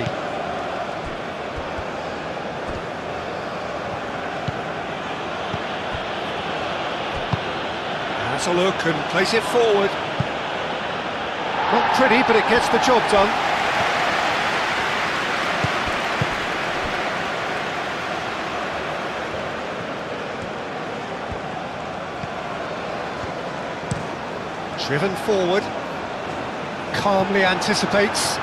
Has a look and plays it forward. Not pretty, but it gets the job done. Driven forward. Calmly anticipates.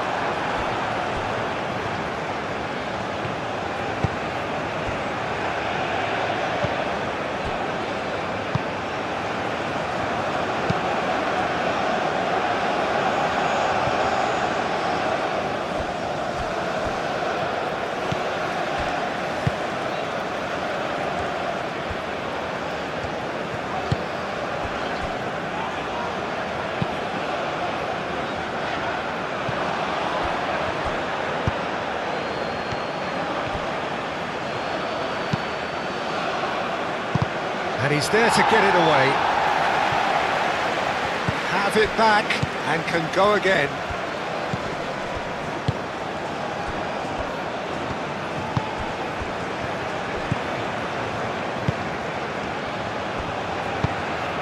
And he's there to get it away. Have it back and can go again.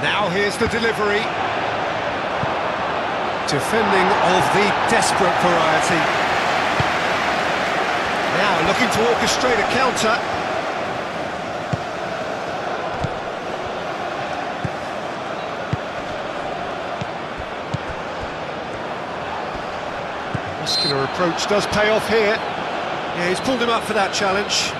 Now here's the delivery. Defending of the desperate variety. Now looking to orchestrate a counter. Muscular approach does pay off here. Yeah, he's pulled him up for that challenge.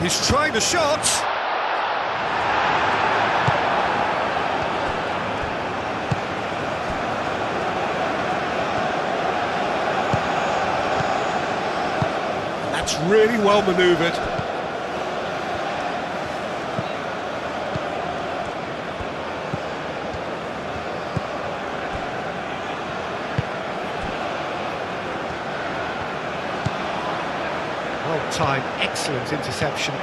He's trying the shot. That's really well manoeuvred. Well timed, excellent interception.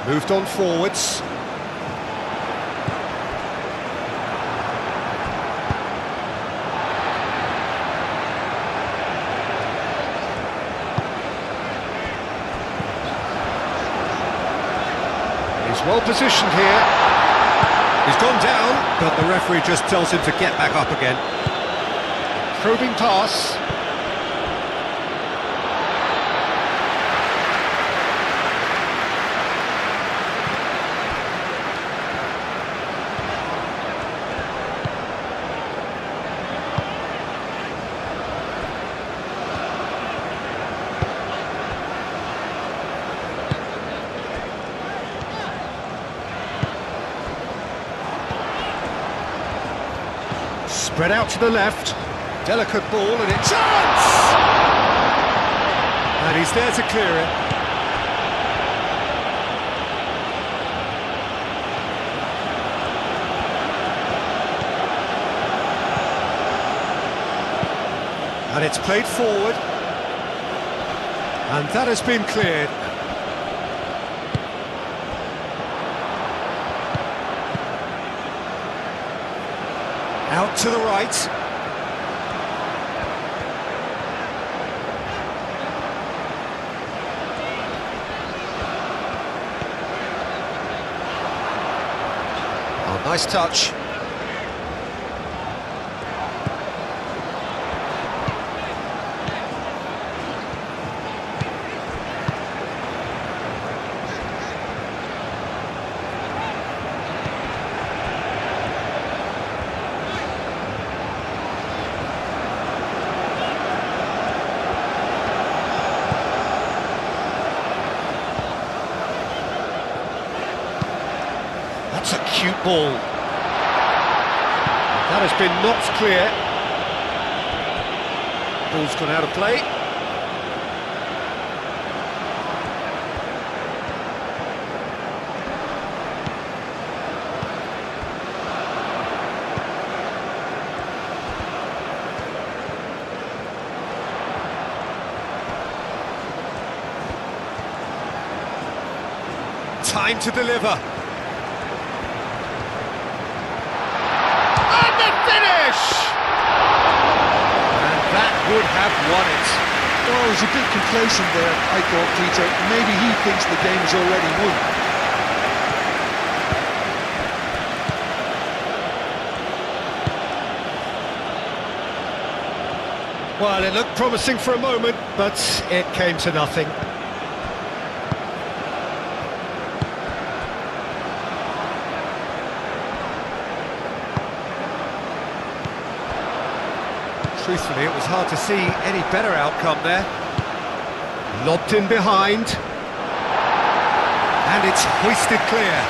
Moved on forwards. He's well positioned here. He's gone down, but the referee just tells him to get back up again. Probing pass. Spread out to the left, delicate ball and it's chance! And he's there to clear it. And it's played forward. And that has been cleared. Out to the right. Oh, nice touch. That's a cute ball. That has been knocked clear. Ball's gone out of play. Time to deliver. Would have won it. Oh, he was a bit complacent there, I thought, Peter. Maybe he thinks the game's already won. Well, it looked promising for a moment, but it came to nothing. Truthfully, it was hard to see any better outcome there. Lobbed in behind. And it's hoisted clear.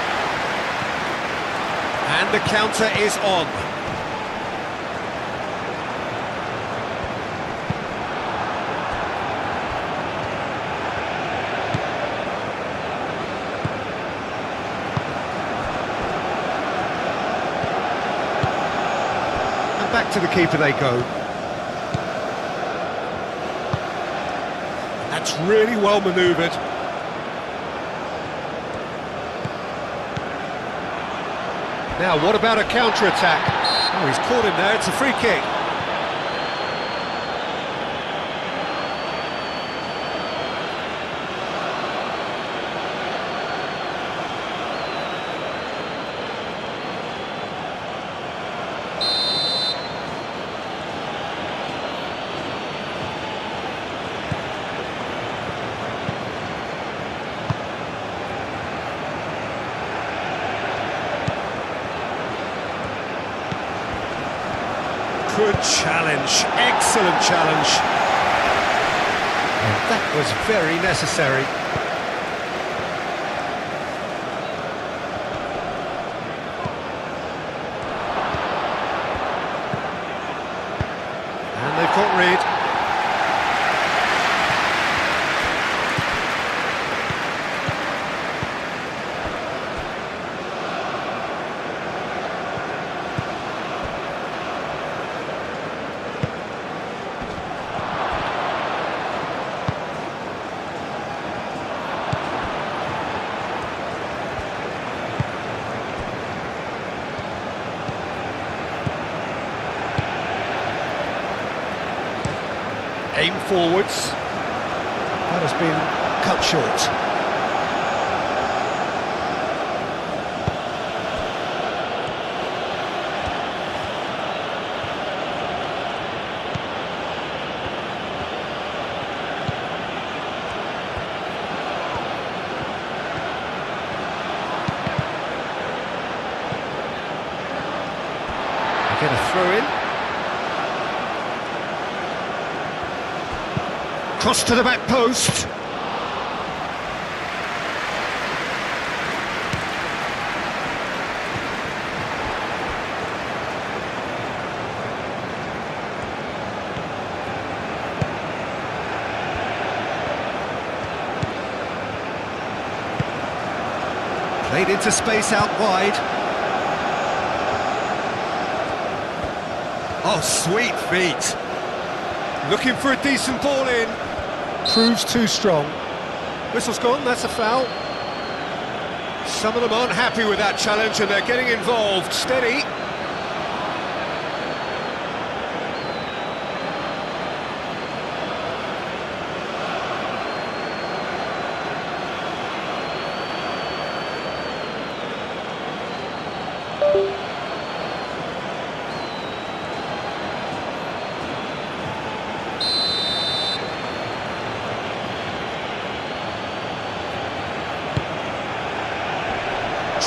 And the counter is on. And back to the keeper they go. That's really well manoeuvred. Now, what about a counter-attack? Oh, he's caught him there, it's a free kick. Good challenge, excellent challenge. And that was very necessary. And they've got rid. Aim forwards. That has been cut short. They get a throw in. Cross to the back post. Played into space out wide. Oh, sweet feet. Looking for a decent ball in. Proves too strong. Whistle's gone, that's a foul. Some of them aren't happy with that challenge and they're getting involved. Steady.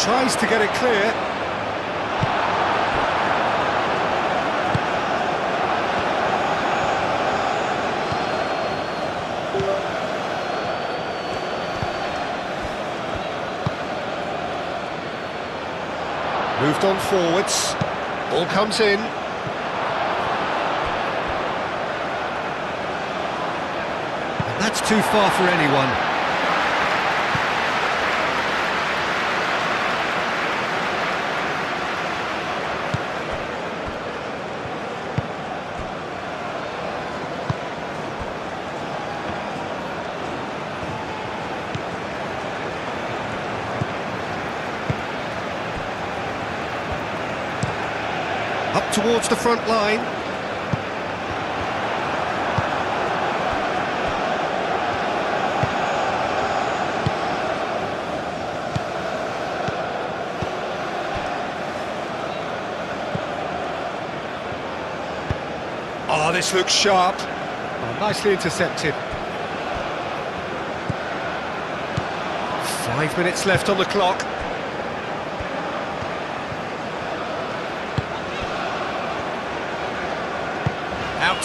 Tries to get it clear. Moved on forwards. Ball comes in. And that's too far for anyone. Up towards the front line. Oh, this looks sharp. Oh, nicely intercepted. 5 minutes left on the clock.